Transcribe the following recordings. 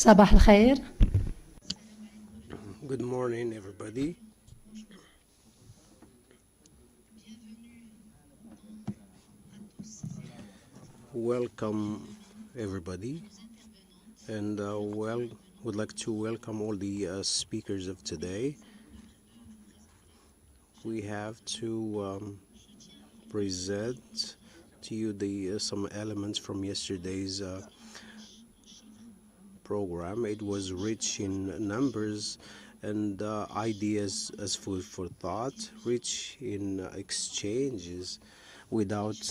صباح الخير. Good morning, everybody. Welcome, everybody, and would like to welcome all the speakers of today. We have to present to you the some elements from yesterday's program. It was rich in numbers and ideas as food for thought, rich in exchanges without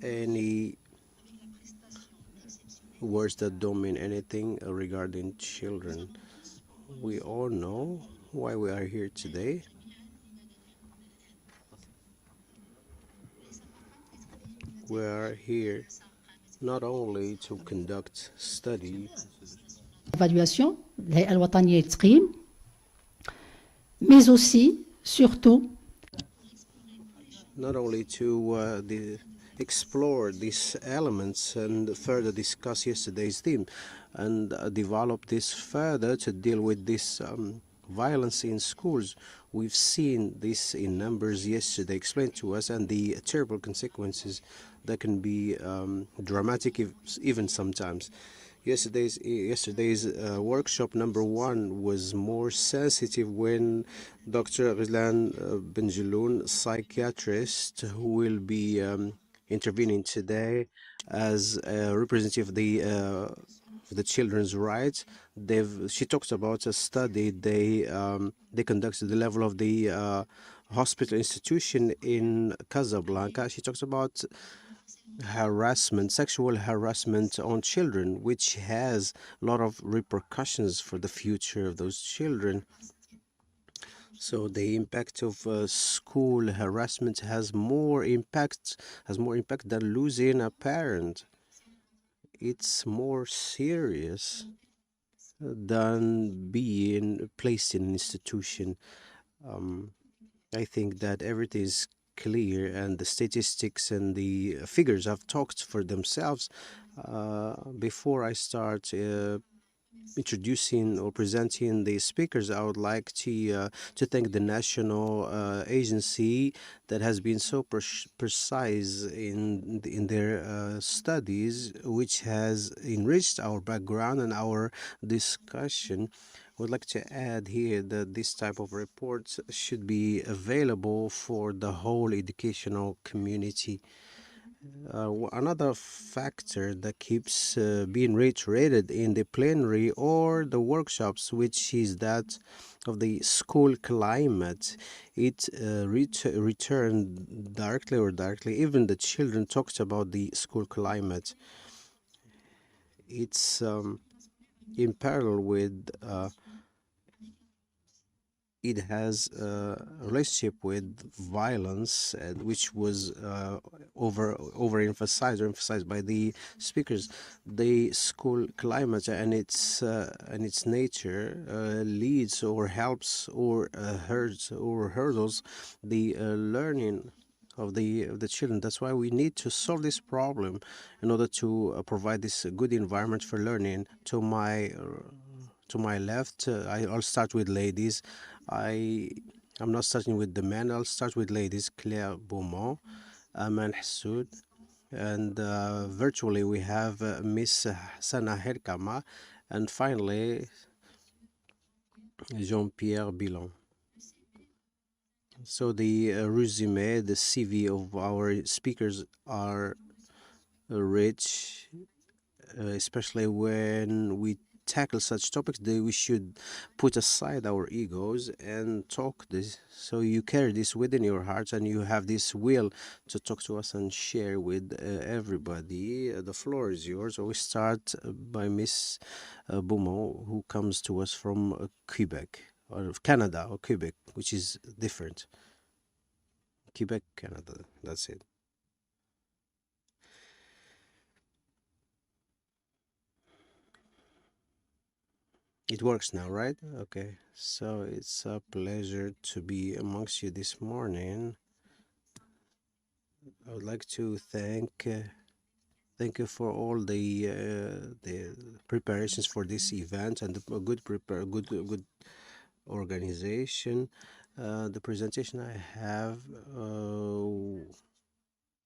any words that don't mean anything regarding children. We all know why we are here today. We are here not only to conduct study, Évaluation, الهيئة الوطنية للتقييم, mais aussi, surtout, not only to explore these elements and further discuss yesterday's theme and develop this further to deal with this violence in schools. We've seen this in numbers yesterday explained to us and the terrible consequences that can be dramatic even sometimes. Yesterday's workshop number 1 was more sensitive when Dr. Ghizlan Benjeloun, psychiatrist, who will be intervening today as a representative of the children's rights. She talks about a study they conducted at the level of the hospital institution in Casablanca. She talks about harassment, sexual harassment on children, which has a lot of repercussions for the future of those children. So the impact of school harassment has more impact than losing a parent. It's more serious than being placed in an institution. I think that everything is clear and the statistics and the figures have talked for themselves. Before I start introducing or presenting the speakers, I would like to thank the national agency that has been so precise in their studies, which has enriched our background and our discussion. I would like to add here that this type of reports should be available for the whole educational community. Another factor that keeps being reiterated in the plenary or the workshops, which is that of the school climate. It returned directly or indirectly. Even the children talked about the school climate. It's in parallel with it has a relationship with violence, which was overemphasized or emphasized by the speakers. The school climate and its nature leads or helps or hurts or hurdles the learning of the children. That's why we need to solve this problem in order to provide this good environment for learning. To my left, I'll start with ladies. I'm not starting with the men. I'll start with ladies. Claire Beaumont, Aman Hassoud, and virtually we have Miss Sana Herkama, and finally Jean-Pierre Bilon. So the resume, the CV of our speakers are rich, especially when we tackle such topics. We should put aside our egos and talk this. So you carry this within your hearts and you have this will to talk to us and share with everybody. The floor is yours. So we start by Miss Beaumont, who comes to us from Quebec or Canada or Quebec, which is different. Quebec, Canada. That's it. It works now, right? Okay. So it's a pleasure to be amongst you this morning. I would like to thank you for all the preparations for this event and a good organization. The presentation I have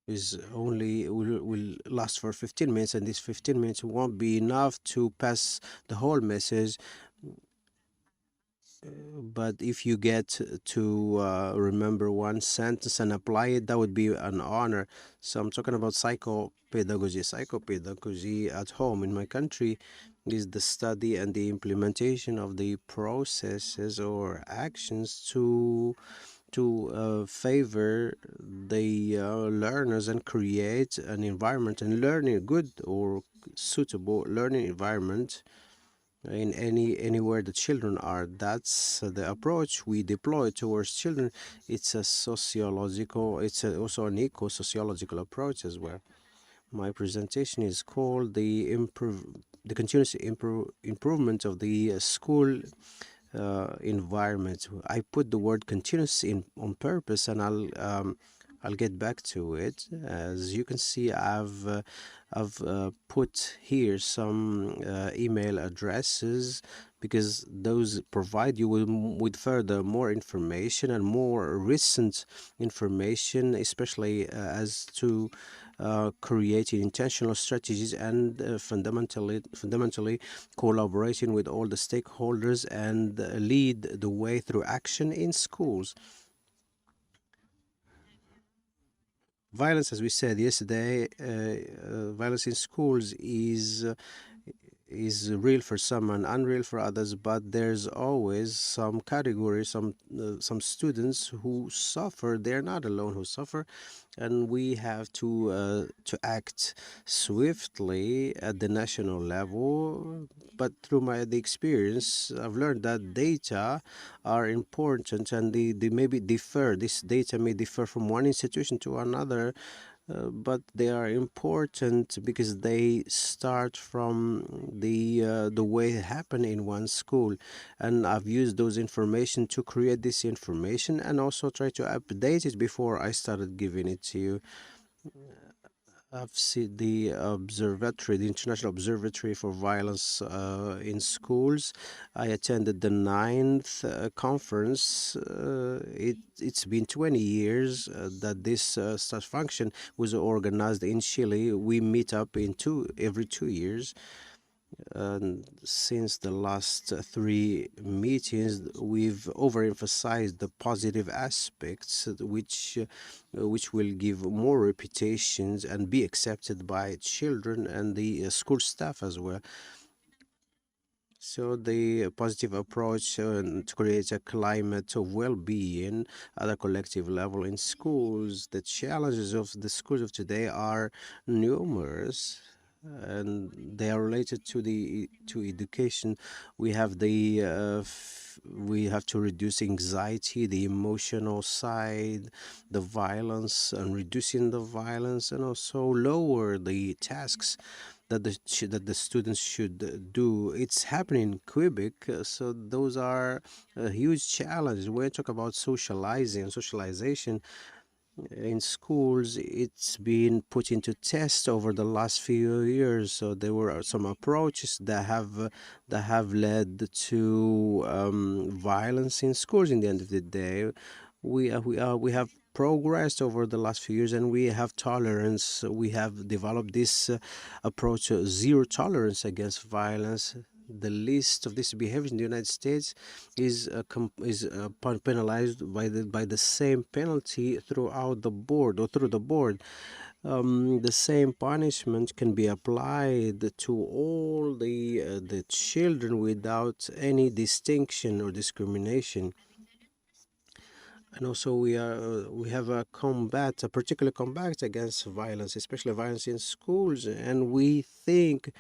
is only will last for 15 minutes, and these 15 minutes won't be enough to pass the whole message. But if you get to remember one sentence and apply it, that would be an honor. So I'm talking about psychopedagogy. Psychopedagogy at home in my country is the study and the implementation of the processes or actions to favor the learners and create an environment and learning, good or suitable learning environment in anywhere the children are. That's the approach we deploy towards children. It's a sociological, also an eco-sociological approach as well. My presentation is called the continuous improvement of the school environment. I put the word continuous in on purpose, and I'll get back to it. As you can see, I've put here some email addresses because those provide you with further more information and more recent information, especially as to creating intentional strategies and fundamentally collaborating with all the stakeholders and lead the way through action in schools. Violence, as we said yesterday, violence in schools is real for some and unreal for others, but there's always some category, some students who suffer. They're not alone who suffer, and we have to act swiftly at the national level. But through the experience, I've learned that data are important, and they maybe differ. This data may differ from one institution to another, but they are important because they start from the way it happened in one school, and I've used those information to create this information and also try to update it before I started giving it to you. I've seen the observatory, the International Observatory for Violence in Schools. I attended the 9th conference. It's been 20 years that this such function was organized in Chile. We meet up every 2 years. And since the last three meetings, we've overemphasized the positive aspects, which will give more reputations and be accepted by children and the school staff as well. So the positive approach to create a climate of well-being at a collective level in schools. The challenges of the schools of today are numerous, and they are related to education. We have we have to reduce anxiety, the emotional side, the violence, and reducing the violence, and also lower the tasks that the students should do. It's happening in Quebec, so those are a huge challenge. When we talk about socialization in schools, it's been put into test over the last few years. So there were some approaches that have led to violence in schools. In the end of the day, we have progressed over the last few years, and we have tolerance. We have developed this approach of zero tolerance against violence. The list of this behavior in the United States is penalized by the same penalty throughout the board or through the board. The same punishment can be applied to all the children without any distinction or discrimination. And also we have a particular combat against violence, especially violence in schools, and we think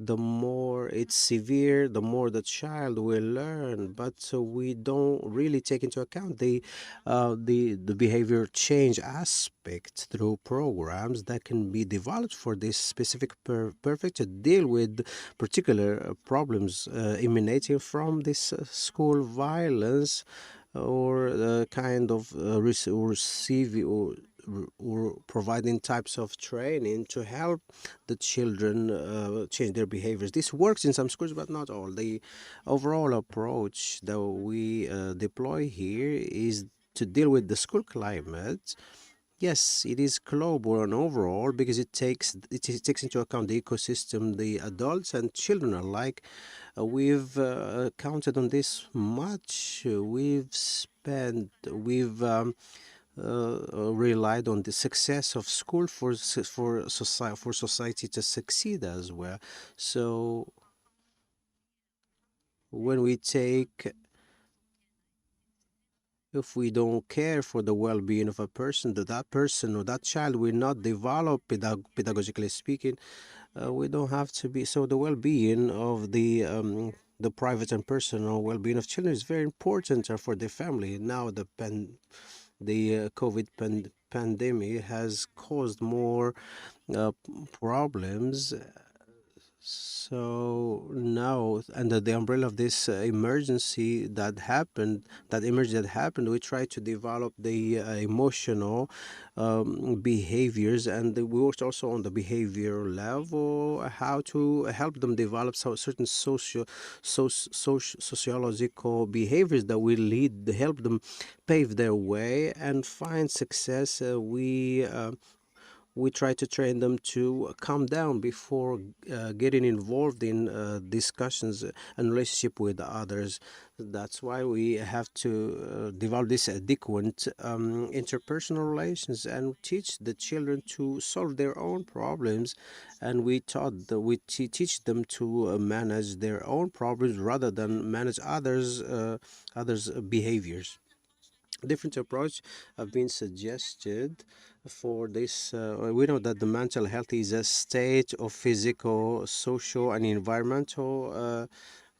the more it's severe, the more the child will learn. But we don't really take into account the behavior change aspect through programs that can be developed for this specific perfect to deal with particular problems emanating from this school violence or kind of or providing types of training to help the children change their behaviors. This works in some schools, but not all. The overall approach that we deploy here is to deal with the school climate. Yes, it is global and overall because it takes into account the ecosystem, the adults and children alike. We've counted on this much. We've relied on the success of school for society to succeed as well. So when we take if we don't care for the well-being of a person, that person or that child will not develop pedagogically speaking. We don't have to be so the well-being of the private and personal well-being of children is very important for the family. Now the COVID pandemic has caused more problems. So now, under the umbrella of this emergency that happened, we try to develop the emotional behaviors, and we worked also on the behavior level, how to help them develop certain sociological behaviors that will help them pave their way and find success. We try to train them to calm down before getting involved in discussions and relationship with others. That's why we have to develop this adequate interpersonal relations and teach the children to solve their own problems. And we teach them to manage their own problems rather than manage others' behaviors. Different approach have been suggested for this. We know that the mental health is a state of physical, social, and environmental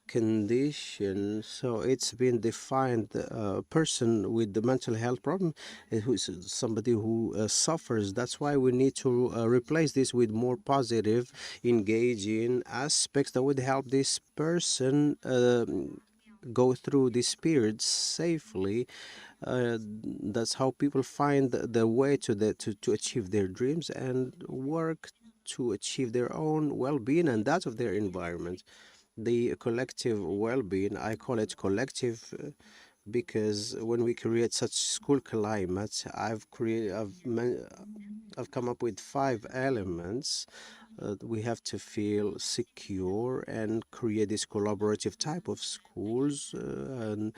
condition. So it's been defined a person with the mental health problem who is somebody who suffers. That's why we need to replace this with more positive, engaging aspects that would help this person go through this period safely. That's how people find the way to achieve their dreams and work to achieve their own well-being and that of their environment. The collective well-being, I call it collective because when we create such school climates, I've come up with 5 elements. We have to feel secure and create this collaborative type of schools and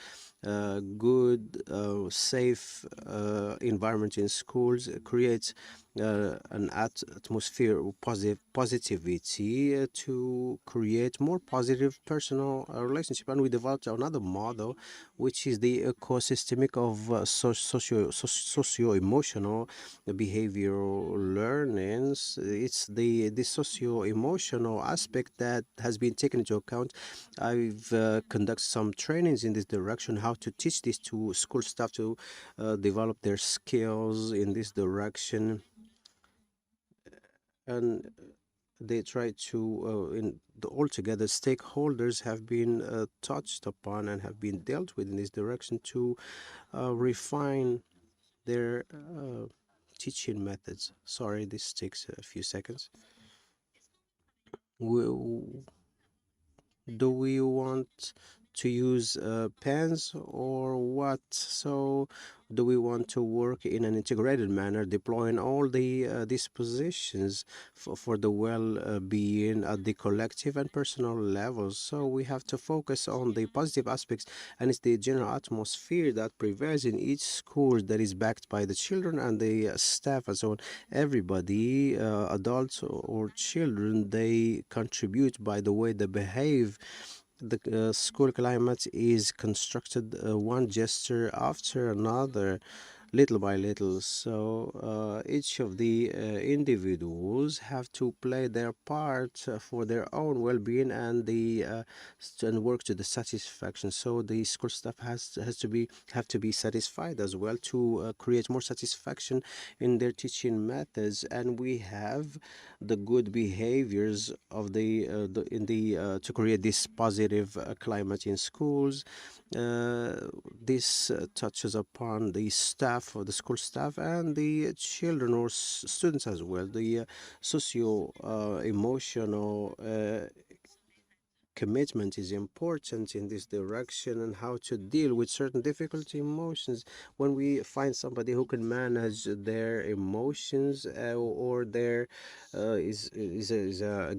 good, safe environment in schools creates an atmosphere of positivity to create more positive personal relationship. And we developed another model, which is the ecosystemic of socio-emotional behavioral learnings. It's the socio-emotional aspect that has been taken into account. I've conducted some trainings in this direction, how to teach this to school staff to develop their skills in this direction. And they try to, altogether, stakeholders have been touched upon and have been dealt with in this direction to refine their teaching methods. Sorry, this takes a few seconds. Do we want to use pens or what? So do we want to work in an integrated manner, deploying all the dispositions for the well-being at the collective and personal levels? So we have to focus on the positive aspects, and it's the general atmosphere that prevails in each school that is backed by the children and the staff and so on. Everybody, adults or children, they contribute by the way they behave. The school climate is constructed one gesture after another, little by little. So each of the individuals have to play their part for their own well-being and and work to the satisfaction. So the school staff have to be satisfied as well to create more satisfaction in their teaching methods. And we have the good behaviors of to create this positive climate in schools. This touches upon the staff staff, or the school staff, and the children or students as well. The socio emotional commitment is important in this direction, and how to deal with certain difficult emotions. When we find somebody who can manage their emotions, or their is a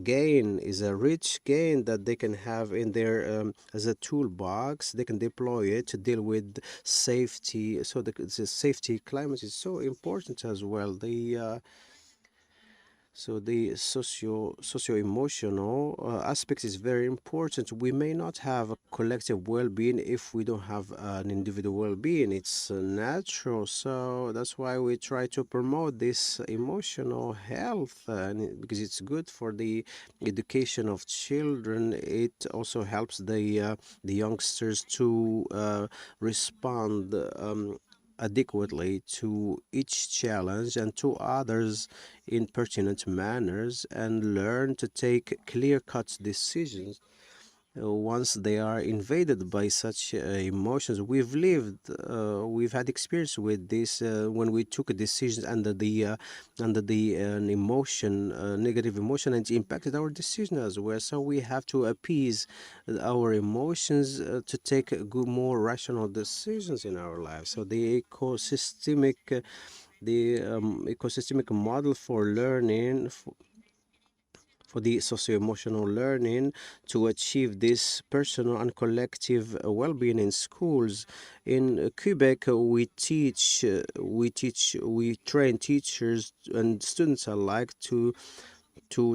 rich gain that they can have in their as a toolbox, they can deploy it to deal with safety. So the safety climate is so important as well. The socio-emotional aspect is very important. We may not have a collective well-being if we don't have an individual well-being. It's natural, so that's why we try to promote this emotional health, because it's good for the education of children. It also helps the youngsters to respond adequately to each challenge and to others in pertinent manners, and learn to take clear-cut decisions once they are invaded by such emotions. We've had experience with this when we took decisions under the emotion, negative emotion, and it impacted our decision as well. So we have to appease our emotions to take good, more rational decisions in our lives. So the ecosystemic model for learning, for the socio-emotional learning, to achieve this personal and collective well-being in schools. In Quebec, we train teachers and students alike to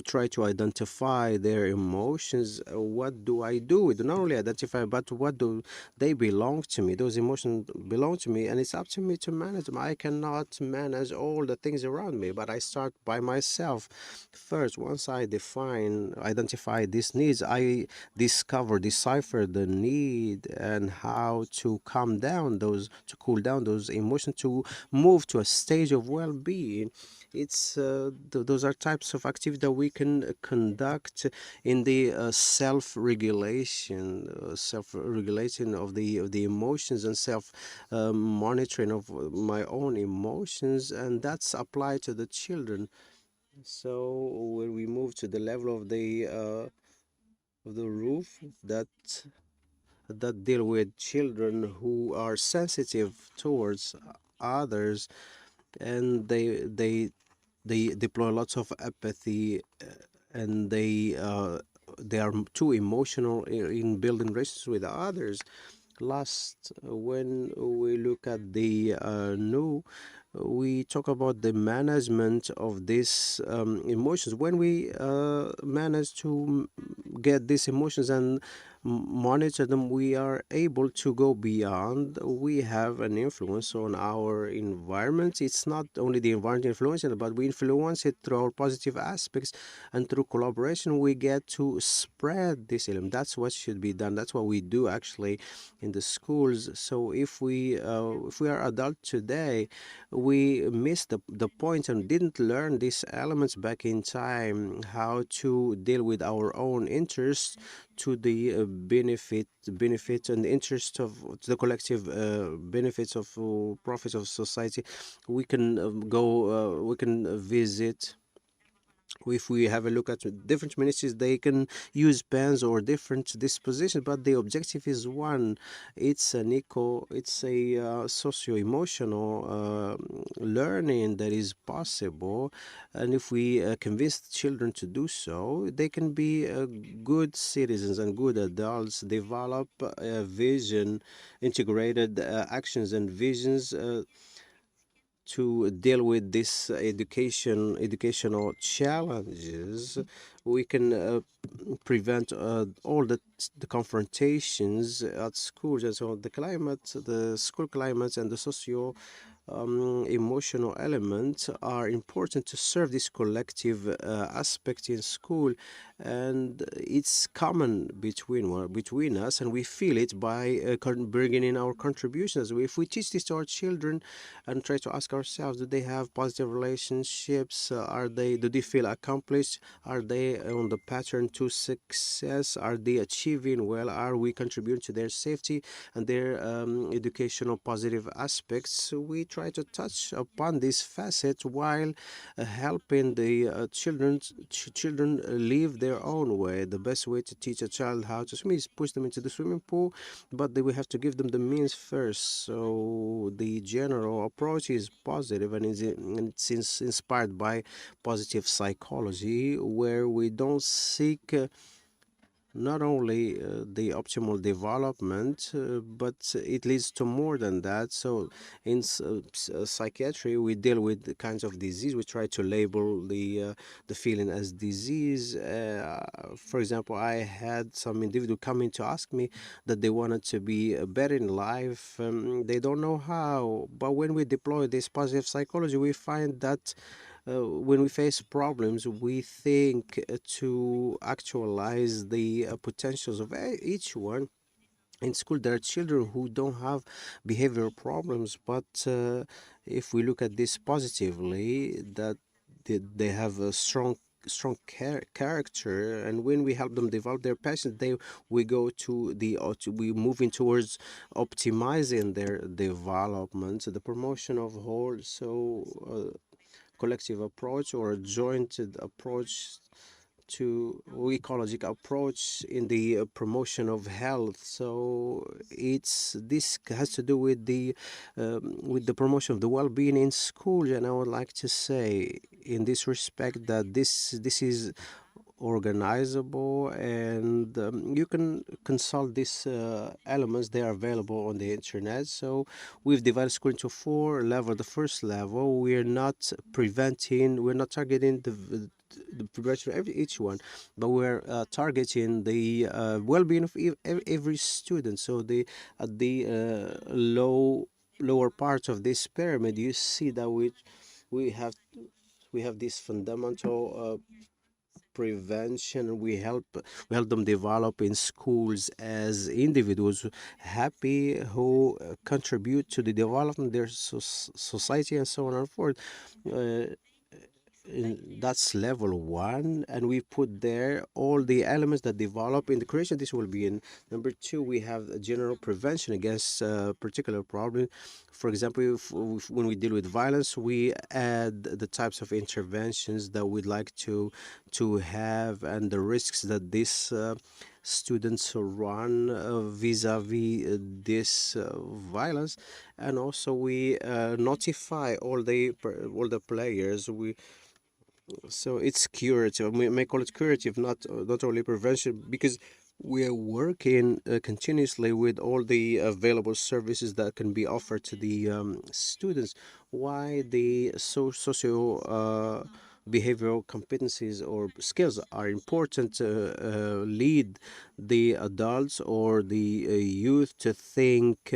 try to identify their emotions. What do I do with? Not only identify, but what do they belong to me? Those emotions belong to me, and it's up to me to manage them. I cannot manage all the things around me, but I start by myself first. Once I identify these needs, I decipher the need, and how to cool down those emotions, to move to a stage of well-being. Those are types of activity that we can conduct in the self-regulation of the emotions, and self monitoring of my own emotions, and that's applied to the children. So when we move to the level of the roof, that deal with children who are sensitive towards others, and they deploy lots of apathy, and they are too emotional in building relationships with others. Last, when we look at the new, we talk about the management of these emotions. When we manage to get these emotions and monitor them, we are able to go beyond. We have an influence on our environment. It's not only the environment influencing it, but we influence it through our positive aspects, and through collaboration we get to spread this element. That's what should be done. That's what we do actually in the schools. So if we are adult today, we missed the point and didn't learn these elements back in time, how to deal with our own interests to the benefit and the interest of the collective benefits of profits of society. We can we can visit. If we have a look at different ministries, they can use pens or different dispositions, but the objective is one. It's a socio-emotional learning that is possible, and if we convince children to do so, they can be good citizens and good adults, develop a vision, integrated actions and visions to deal with this educational challenges. We can prevent all the confrontations at schools. And so the school climates and the socio emotional elements are important to serve this collective aspect in school, and it's common between us, and we feel it by bringing in our contributions. If we teach this to our children and try to ask ourselves, do they have positive relationships? Do they feel accomplished? Are they on the pattern to success? Are they achieving well? Are we contributing to their safety and their educational positive aspects? We try try to touch upon this facet while helping the children live their own way. The best way to teach a child how to swim is push them into the swimming pool, but we have to give them the means first. So the general approach is positive, and it's inspired by positive psychology, where we don't seek not only the optimal development, but it leads to more than that. So in psychiatry, we deal with the kinds of disease. We try to label the feeling as disease. For example, I had some individual come in to ask me that they wanted to be better in life. They don't know how, but when we deploy this positive psychology, we find that when we face problems, we think to actualize the potentials of each one. In school, there are children who don't have behavioral problems, but if we look at this positively, that they have a strong character, and when we help them develop their passion, we go to we moving towards optimizing their development, the promotion of whole. So collective approach or a jointed approach to ecological approach in the promotion of health. So this has to do with the promotion of the well-being in school. And I would like to say in this respect that this is organizable, and you can consult these elements. They are available on the internet. So we've divided school into 4 levels. The first level, we're not targeting the preparation of each one, but we're targeting the well-being of every student. So at the lower part of this pyramid, you see that we have this fundamental prevention. We help them develop in schools as individuals happy, who contribute to the development of their society, and so on and forth. Uh, that's level 1, and we put there all the elements that develop in the creation. This will be in number 2. We have a general prevention against particular problem. For example, when we deal with violence, we add the types of interventions that we'd like to have, and the risks that these students run vis-a-vis this violence. And also we notify all the players. So it's curative. We may call it curative, not only prevention, because we are working continuously with all the available services that can be offered to the students. Why the socio behavioral competencies or skills are important to lead the adults or the youth to think.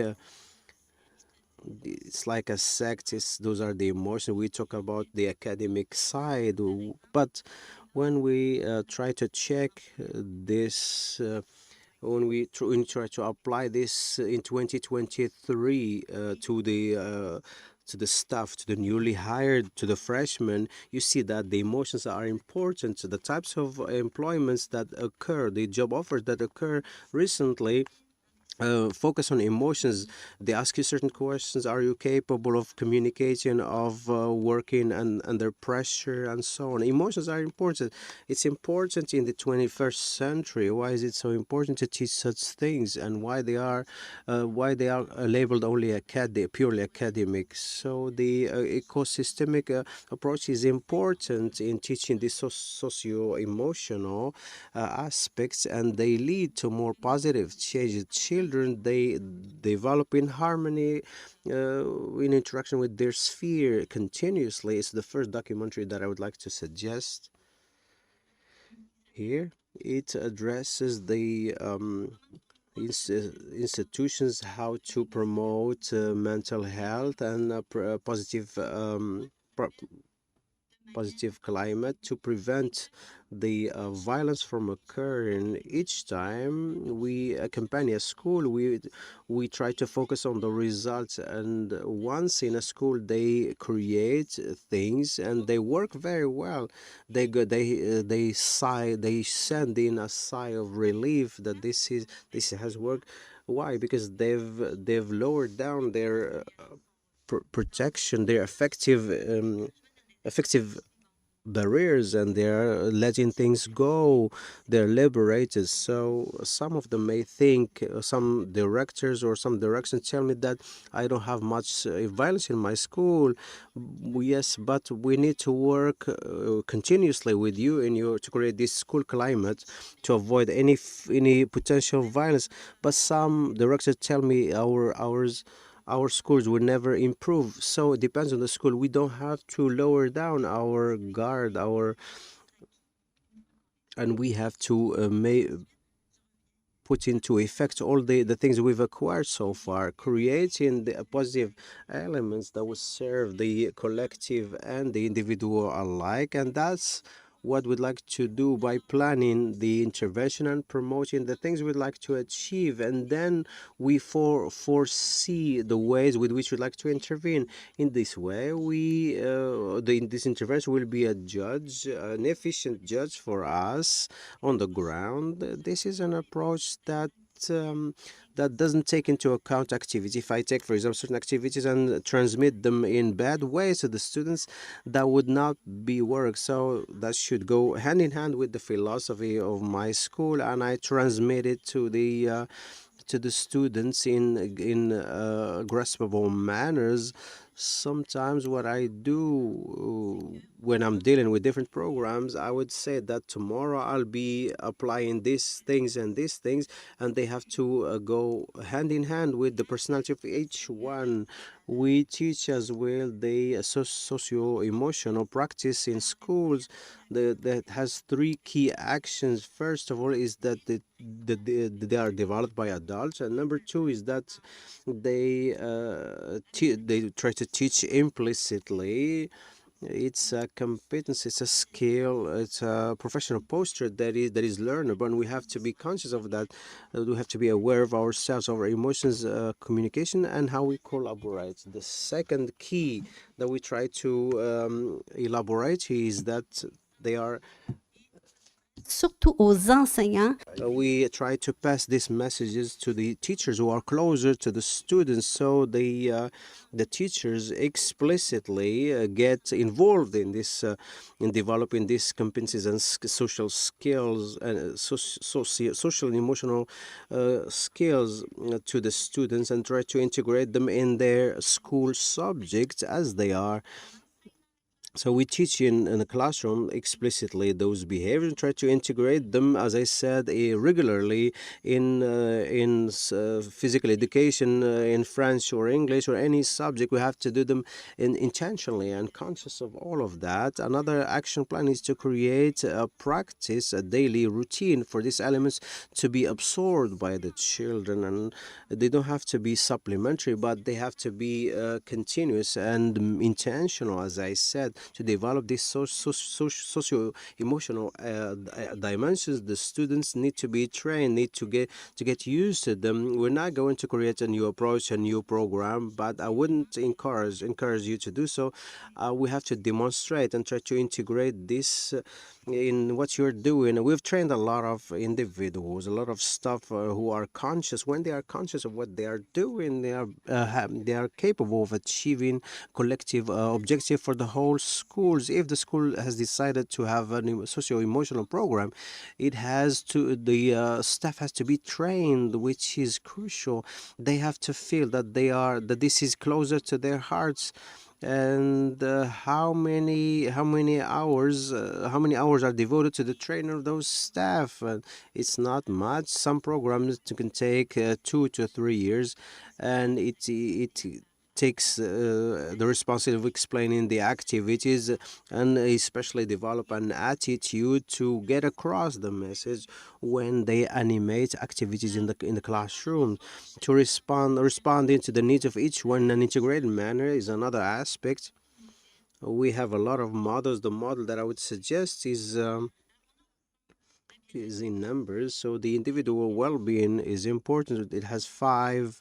It's like a sect. Those are the emotions. We talk about the academic side, but when we try to check this, when we try to apply this in 2023 to the staff, to the newly hired, to the freshmen, you see that the emotions are important. The types of employments that occur, the job offers that occur recently, focus on emotions. They ask you certain questions. Are you capable of communicating, of working under pressure, and so on? Emotions are important. It's important in the 21st century. Why is it so important to teach such things, and why they are labeled only purely academic? So the ecosystemic approach is important in teaching the socio-emotional aspects, and they lead to more positive changes. Children, they develop in harmony, in interaction with their sphere continuously. It's the first documentary that I would like to suggest here. It addresses the institutions, how to promote mental health and positive climate to prevent the violence from occurring. Each time we accompany a school, we try to focus on the results, and once in a school they create things and they work very well. They sigh, they send in a sigh of relief that this has worked. Why? Because they've lowered down their protection, their effective barriers, and they're letting things go. They're liberated. So some of them may think, some directors or some directions tell me that I don't have much violence in my school. Yes, but we need to work continuously with you in your to create this school climate to avoid any potential violence. But some directors tell me our schools will never improve. So it depends on the school. We don't have to lower down our guard, and we have to put into effect all the things we've acquired so far, creating the positive elements that will serve the collective and the individual alike. And that's what we'd like to do by planning the intervention and promoting the things we'd like to achieve. And then we foresee the ways with which we'd like to intervene. In this way, this intervention will be a judge, an efficient judge for us on the ground. This is an approach um, that doesn't take into account activity. If I take, for example, certain activities and transmit them in bad ways to the students, that would not be work. So that should go hand in hand with the philosophy of my school, and I transmit it to the students in graspable manners. Sometimes what I do when I'm dealing with different programs, I would say that tomorrow I'll be applying these things and these things, and they have to go hand in hand with the personality of each one. We teach as well the socio-emotional practice in schools that has three key actions. First of all is that they are developed by adults, and number two is that they try to teach implicitly. It's a competence, it's a skill, it's a professional posture that is learnable, and we have to be conscious of that. We have to be aware of ourselves, of our emotions, communication, and how we collaborate. The second key that we try to elaborate is that they are surtout aux enseignants. We try to pass these messages to the teachers who are closer to the students, so the teachers explicitly get involved in this in developing these competencies and social skills and social and emotional skills to the students, and try to integrate them in their school subjects as they are. So we teach in the classroom explicitly those behaviors and try to integrate them, as I said, regularly in physical education, in French or English or any subject. We have to do them intentionally and conscious of all of that. Another action plan is to create a practice, a daily routine for these elements to be absorbed by the children, and they don't have to be supplementary, but they have to be continuous and intentional, as I said, to develop these socio-emotional dimensions. The students need to be trained, need to get used to them. We're not going to create a new approach, a new program, but I wouldn't encourage you to do so. We have to demonstrate and try to integrate this in what you're doing. We've trained a lot of individuals, a lot of staff who are conscious. When they are conscious of what they are doing, they are capable of achieving collective objective for the whole schools. If the school has decided to have a socio-emotional program, the staff has to be trained, which is crucial. They have to feel that this is closer to their hearts. And how many hours are devoted to the training of those staff? It's not much. Some programs can take 2 to 3 years, and it takes the responsibility of explaining the activities, and especially develop an attitude to get across the message when they animate activities in the classroom. To responding to the needs of each one in an integrated manner is another aspect. We have a lot of models. The model that I would suggest is in numbers. So the individual well-being is important. It has five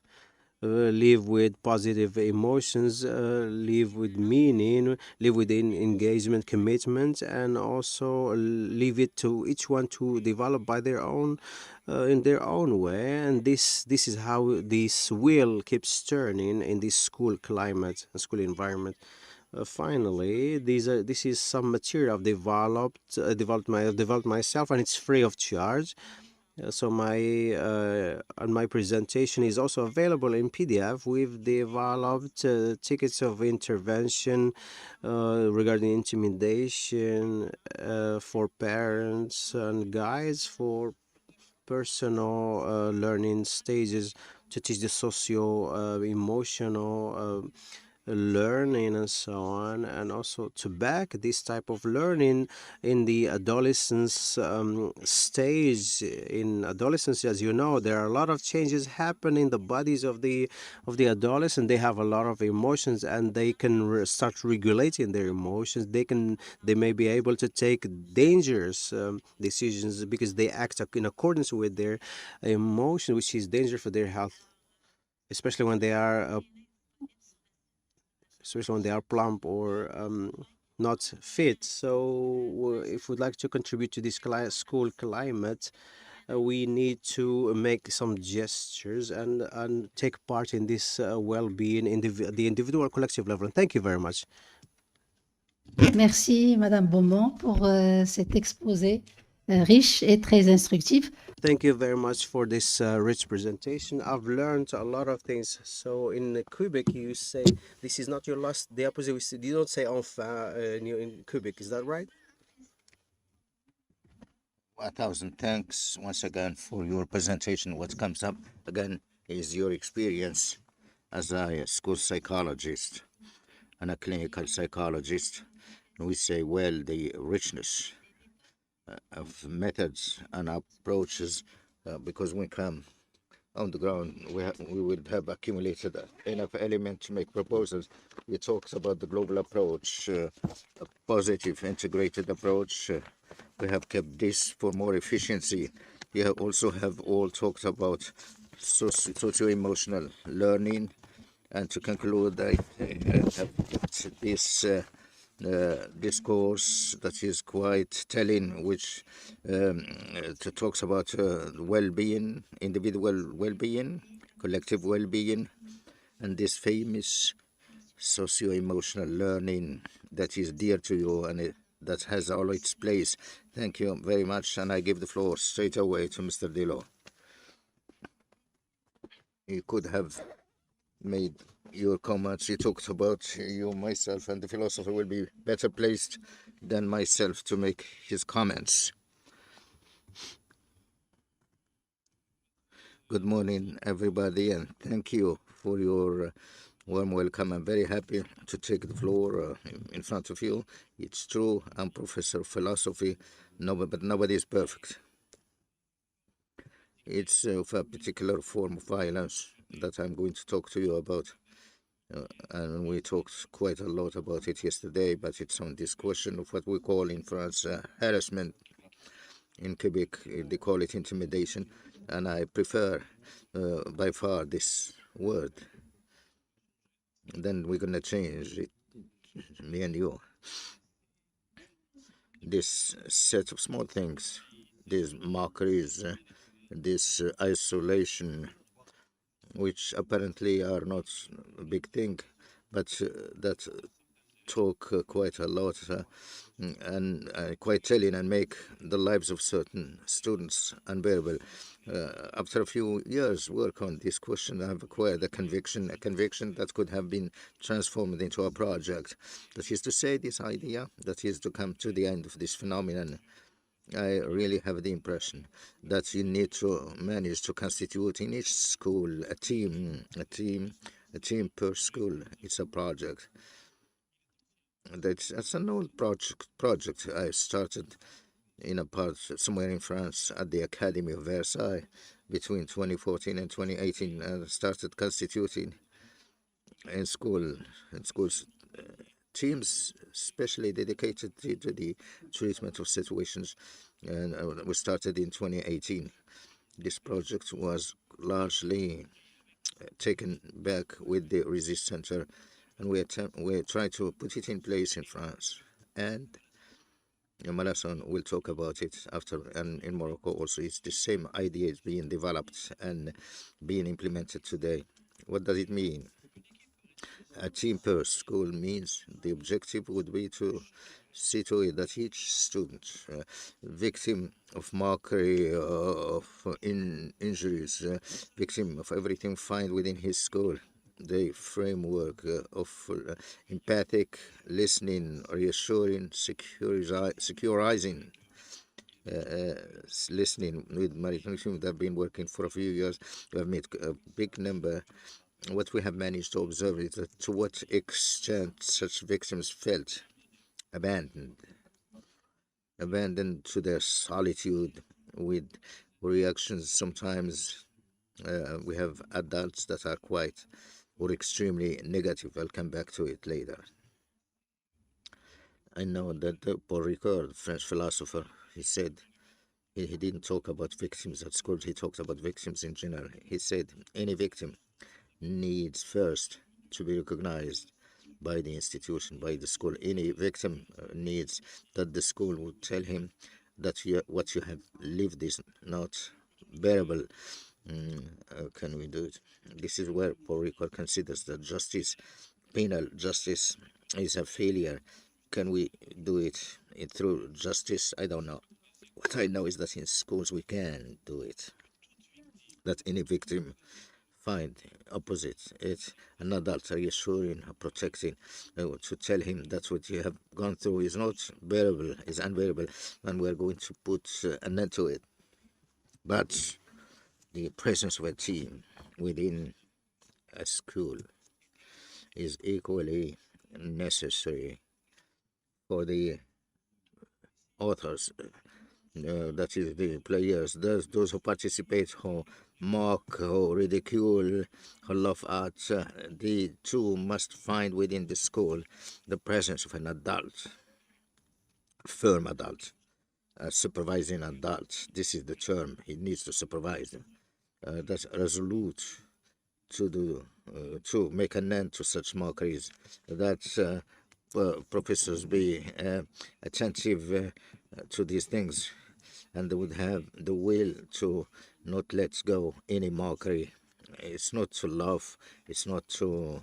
live with positive emotions, live with meaning, live within engagement, commitment, and also leave it to each one to develop by their own, in their own way. And this is how this wheel keeps turning in this school climate and school environment. Finally, this is some material I've developed myself, and it's free of charge. So my presentation is also available in PDF. We've developed tickets of intervention regarding intimidation for parents and guides for personal learning stages to teach the socio emotional learning and so on, and also to back this type of learning in the adolescence stage. In adolescence, as you know, there are a lot of changes happen in the bodies of the adolescent. They have a lot of emotions, and they can start regulating their emotions. They may be able to take dangerous decisions because they act in accordance with their emotion, which is danger for their health, especially when they are plump or not fit. So if we'd like to contribute to this school climate, we need to make some gestures and take part in this well-being in the individual collective level. And thank you very much. Merci, Madame Beaumont, pour cet exposé riche et très instructif. Thank you very much for this rich presentation. I've learned a lot of things. So in Quebec, you say this is not your last. The opposite, you don't say enfin in Quebec. Is that right? 1,000 thanks once again for your presentation. What comes up again is your experience as a school psychologist and a clinical psychologist. We say, well, the richness of methods and approaches, because when we come on the ground, we would have accumulated enough element to make proposals. You talked about the global approach, a positive integrated approach. We have kept this for more efficiency. You have also have all talked about socio-emotional learning, and to conclude, I have kept this discourse that is quite telling, which talks about well-being, individual well-being, collective well-being, and this famous socio-emotional learning that is dear to you and that has all its place. Thank you very much, and I give the floor straight away to Mr. Dilo. You could have made your comments. You talked about you, myself, and the philosopher will be better placed than myself to make his comments. Good morning, everybody, and thank you for your warm welcome. I'm very happy to take the floor in front of you. It's true, I'm professor of philosophy, but nobody is perfect. It's of a particular form of violence that I'm going to talk to you about. And we talked quite a lot about it yesterday, but it's on this question of what we call in France harassment. In Quebec, they call it intimidation, and I prefer by far this word. Then we're going to change it, me and you. This set of small things, these mockeries, this isolation, which apparently are not a big thing, but that talk quite a lot and quite telling and make the lives of certain students unbearable. After a few years work on this question, I've acquired a conviction that could have been transformed into a project. That is to say, this idea that is to come to the end of this phenomenon. I really have the impression that you need to manage to constitute in each school a team per school. It's a project. That's an old project I started in a part somewhere in France at the Academy of Versailles between 2014 and 2018, and started constituting in schools teams specially dedicated to the treatment of situations, and we started in 2018. This project was largely taken back with the Resist Center, and we try to put it in place in France. And Malasson will talk about it after, and in Morocco also, it's the same idea is being developed and being implemented today. What does it mean? A team per school means the objective would be to see to it that each student, victim of mockery, of injuries, victim of everything find within his school, the framework of empathic listening, reassuring, securizing listening with Marie-Christine. They've been working for a few years. We have made a big number. What we have managed to observe is that to what extent such victims felt abandoned to their solitude, with reactions sometimes we have adults that are quite or extremely negative. I'll come back to it later. I know that Paul Ricoeur, the French philosopher, he said he didn't talk about victims at school, he talked about victims in general. He said any victim needs first to be recognized by the institution, by the school. Any victim needs that the school would tell him that what you have lived is not bearable. Can we do it? This is where Paul Ricoeur considers that justice, penal justice, is a failure. Can we do it through justice? I don't know. What I know is that in schools we can do it. That any victim find opposite it, an adult reassuring, protecting, to tell him that what you have gone through is not bearable, is unbearable, and we're going to put an end to it. But the presence of a team within a school is equally necessary for the authors, that is the players, those who participate, who mock, who ridicule, who laugh at. The two must find within the school the presence of an adult, a firm adult, a supervising adult. This is the term. He needs to supervise them. That's resolute to do, to make an end to such mockeries. That professors be attentive to these things, and they would have the will to not let go any mockery. It's not to laugh. It's not to.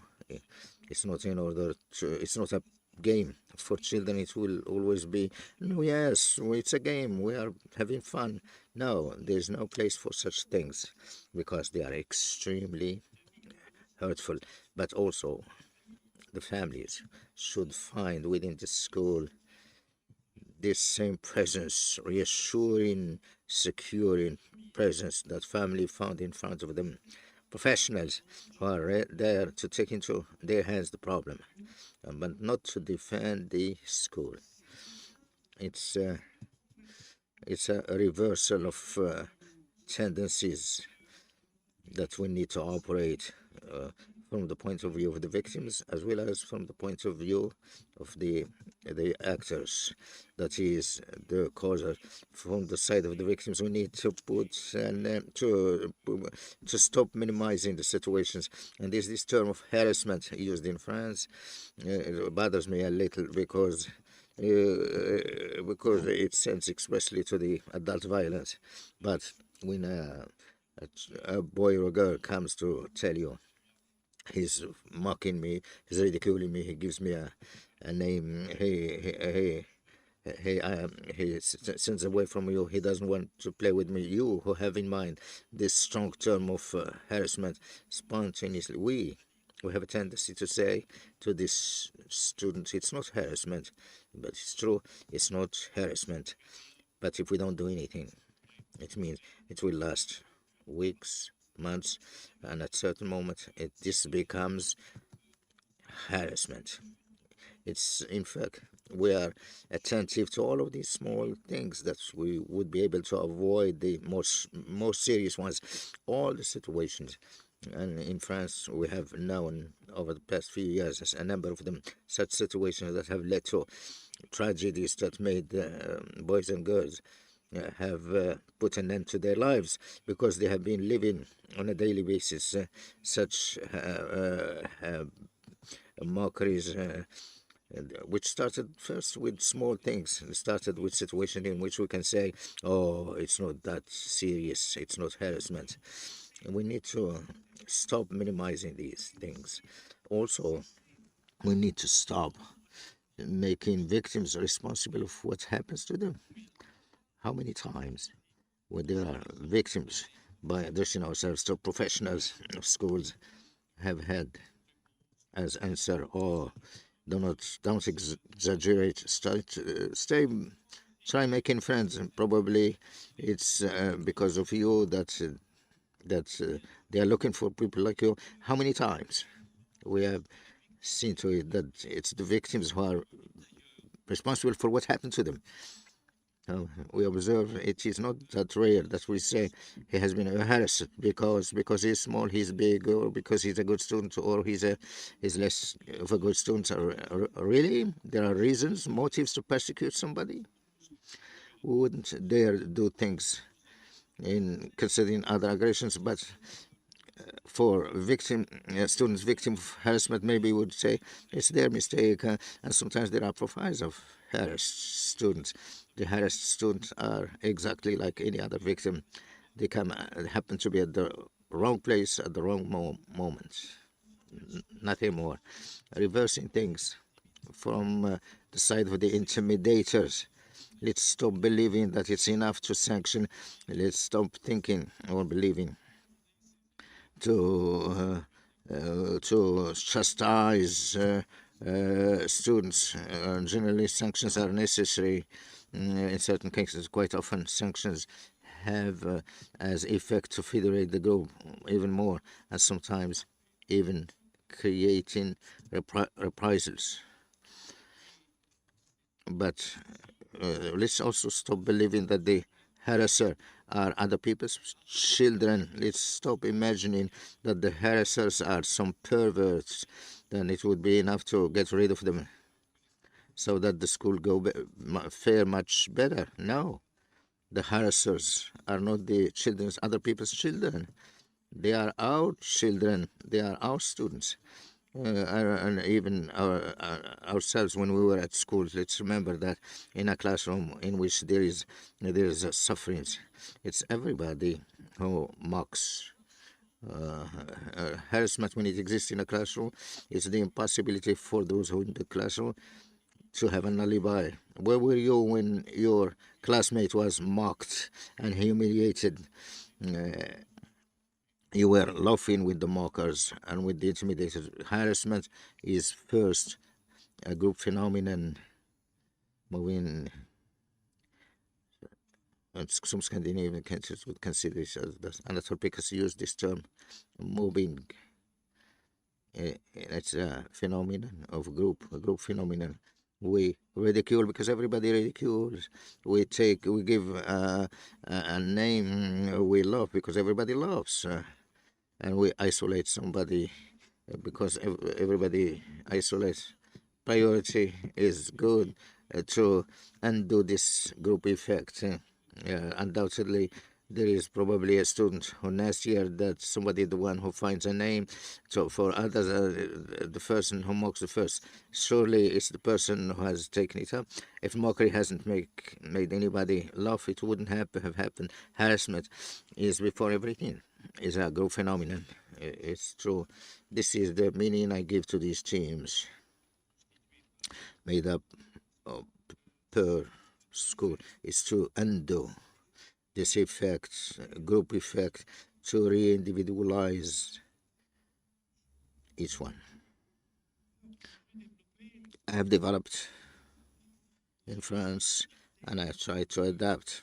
It's not in order to. It's not a game for children. It will always be, no, yes, it's a game. We are having fun. No, there's no place for such things, because they are extremely hurtful. But also, the families should find within the school this same presence, reassuring, securing presence that family found in front of them. Professionals who are there to take into their hands the problem, but not to defend the school. It's a reversal of tendencies that we need to operate from the point of view of the victims, as well as from the point of view of the actors, that is the causer. From the side of the victims, we need to put and to stop minimizing the situations. And there's this term of harassment used in France. It bothers me a little because it sends expressly to the adult violence. But when a boy or a girl comes to tell you he's mocking me, he's ridiculing me, he gives me a name, he sends away from you, he doesn't want to play with me, you who have in mind this strong term of harassment, spontaneously, we have a tendency to say to this student, it's not harassment. But it's true, it's not harassment. But if we don't do anything, it means it will last weeks, months, and at certain moment this becomes harassment. It's, in fact, we are attentive to all of these small things that we would be able to avoid the more serious ones, all the situations. And in France, we have known over the past few years a number of them, such situations that have led to tragedies that made boys and girls have put an end to their lives because they have been living on a daily basis such mockeries, which started first with small things. It started with situation in which we can say, oh, it's not that serious, it's not harassment. And we need to stop minimizing these things. Also, we need to stop making victims responsible of what happens to them. How many times when there are victims by addressing ourselves to professionals of schools have had as answer, oh, don't exaggerate, try making friends, and probably it's because of you that they are looking for people like you. How many times we have seen to it that it's the victims who are responsible for what happened to them. We observe it is not that rare that we say he has been harassed because he's small, he's big, or because he's a good student, or he's less of a good student. Really, there are reasons, motives to persecute somebody. We wouldn't dare do things in considering other aggressions, but for students victim of harassment, maybe would say it's their mistake, and sometimes there are profiles of harassed students. The harassed students are exactly like any other victim. They happen to be at the wrong place at the wrong moment. Nothing more. Reversing things from the side of the intimidators. Let's stop believing that it's enough to sanction. Let's stop thinking or believing to chastise students. Generally, sanctions are necessary. In certain cases, quite often, sanctions have as effect to federate the group even more, and sometimes even creating reprisals. But let's also stop believing that the harasser are other people's children. Let's stop imagining that the harassers are some perverts. Then it would be enough to get rid of them so that the school fare much better. No, the harassers are not the children's other people's children. They are our children. They are our students. And even ourselves when we were at school, let's remember that in a classroom in which there is suffering, it's everybody who mocks harassment when it exists in a classroom. It's the impossibility for those who in the classroom to have an alibi. Where were you when your classmate was mocked and humiliated? You were laughing with the mockers and with the intimidators. Harassment is first a group phenomenon. Moving, some Scandinavian countries would consider it as Anatole Pikas used this term, mobbing. It's a phenomenon of a group phenomenon. We ridicule because everybody ridicules. We give a name. We laugh because everybody laughs. And we isolate somebody because everybody isolates. Priority is good to undo this group effect. Undoubtedly, there is probably a student who next year that somebody, the one who finds a name. So for others, the person who mocks the first, surely it's the person who has taken it up. If mockery hasn't made anybody laugh, it wouldn't have happened. Harassment is before everything. Is a group phenomenon. It's true. This is the meaning I give to these teams made up per school. Is to undo this effect, group effect, to re-individualize each one. I have developed in France, and I try to adapt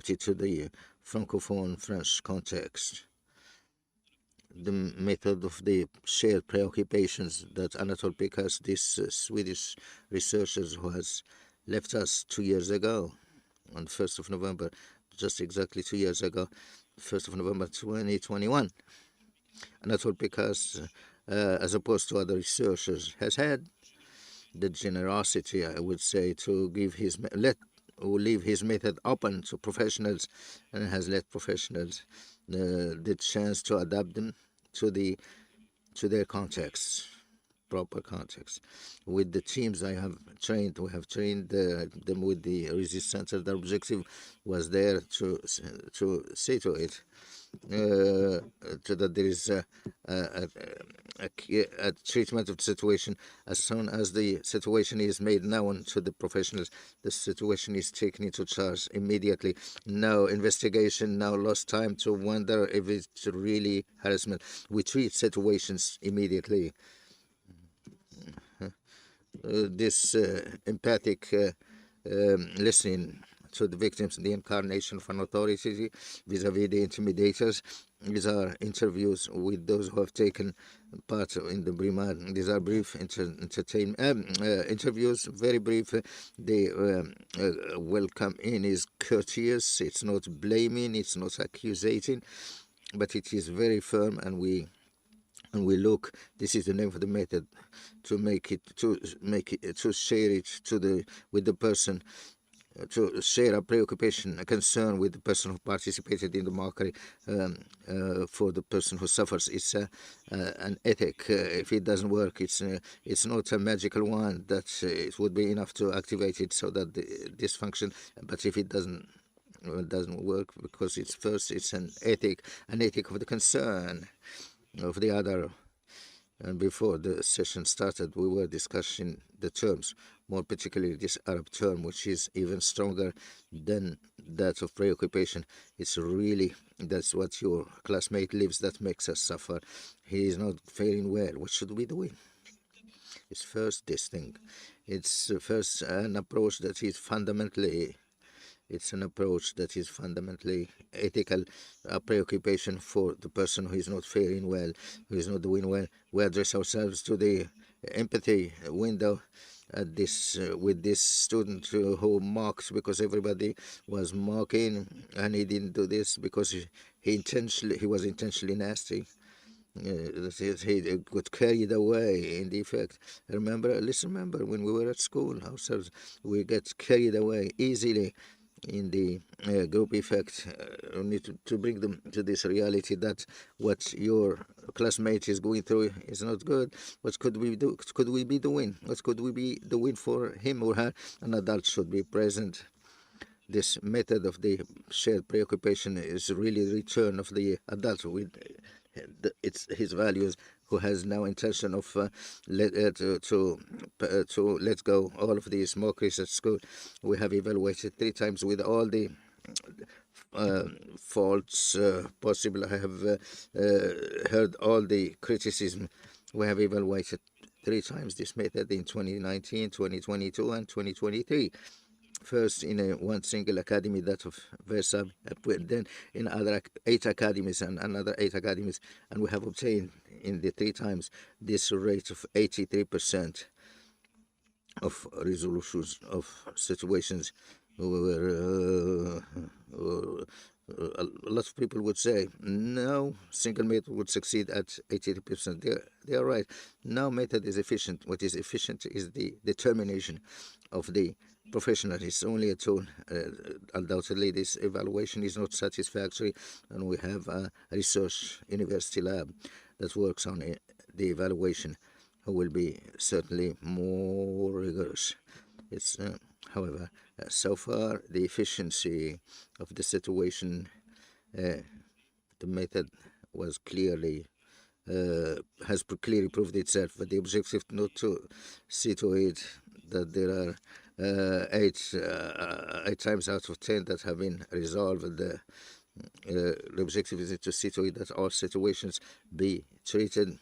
it to the Francophone French context. The method of the shared preoccupations that Anatole Pikas, this Swedish researcher who has left us 2 years ago, on the 1st of November, just exactly 2 years ago, 1st of November 2021. Anatole Pikas, as opposed to other researchers, has had the generosity, I would say, to give his who leave his method open to professionals and has let professionals the chance to adapt them to their context, proper context. With the teams I have trained, we have trained them with the resistance. The objective was there to see to it that there is a treatment of the situation. As soon as the situation is made known to the professionals, the situation is taken into charge immediately. No investigation, no lost time to wonder if it's really harassment. We treat situations immediately. This empathic listening to the victims, the incarnation of an authority vis-a-vis the intimidators. These are interviews with those who have taken part in the BRIMA. These are brief interviews, very brief. The welcome in is courteous. It's not blaming. It's not accusing, but it is very firm, and we look. This is the name of the method, to share it with the person, to share a preoccupation, a concern with the person who participated in the mockery. For the person who suffers, it's an ethic. If it doesn't work, it's not a magical one that it would be enough to activate it so that this function. But if it doesn't work, because it's an ethic of the concern of the other. And before the session started, we were discussing the terms, more particularly this Arab term, which is even stronger than that of preoccupation. It's really, that's what your classmate lives that makes us suffer. He is not faring well. What should we do? It's first this thing. It's first an approach that is fundamentally ethical, a preoccupation for the person who is not faring well, who is not doing well. We address ourselves to the empathy window at this with this student who mocked because everybody was mocking, and he didn't do this because he was intentionally nasty. He got carried away in the effect. Remember when we were at school ourselves, we get carried away easily in the group effect. We need to bring them to this reality that what your classmate is going through is not good. What could we do? Could we be doing? What could we be doing for him or her? An adult should be present. This method of the shared preoccupation is really the return of the adult with his values, who has now intention of to let go all of these mockeries at school. We have evaluated 3 times with all the faults possible. I have heard all the criticism. We have evaluated 3 times this method in 2019, 2022, and 2023. First in one single academy, that of Versailles, then in other 8 academies and another 8 academies, and we have obtained in the 3 times this rate of 83% of resolutions of situations where a lot of people would say no single method would succeed at 83%. They are right. No method is efficient. What is efficient is the determination of the professional. It's only a tool. Undoubtedly, this evaluation is not satisfactory, and we have a research university lab that works on the evaluation, who will be certainly more rigorous. It's however, so far the efficiency of the situation, the method was clearly has clearly proved itself. But the objective not to see to it that there are 8 times out of 10 that have been resolved. The objective is to see to it that all situations be treated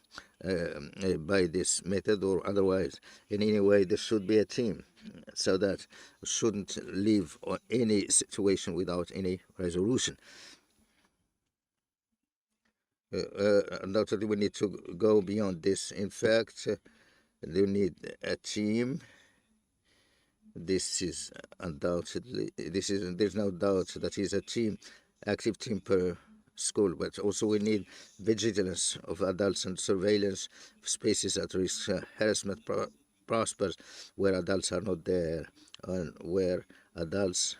by this method, or otherwise in any way there should be a team, so that shouldn't leave any situation without any resolution. Undoubtedly we need to go beyond this. In fact, you need a team. This is undoubtedly, there's no doubt that is a team, active team per school, but also we need vigilance of adults and surveillance of spaces at risk. Harassment prospers where adults are not there, and where adults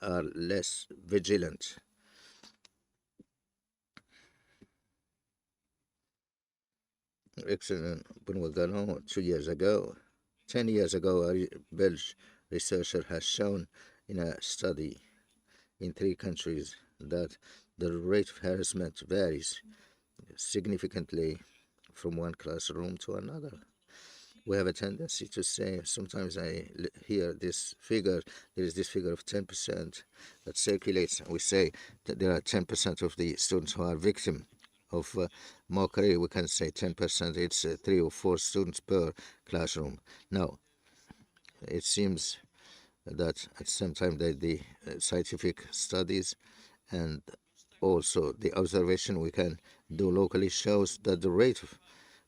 are less vigilant. Excellent. 2 years ago, 10 years ago, a Belgian researcher has shown in a study in 3 countries that the rate of harassment varies significantly from one classroom to another. We have a tendency to say, sometimes I hear this figure, there is this figure of 10% that circulates, and we say that there are 10% of the students who are victim of mockery. We can say 10%, it's 3 or 4 students per classroom. Now, it seems that at the same time that the scientific studies and also the observation we can do locally shows that the rate of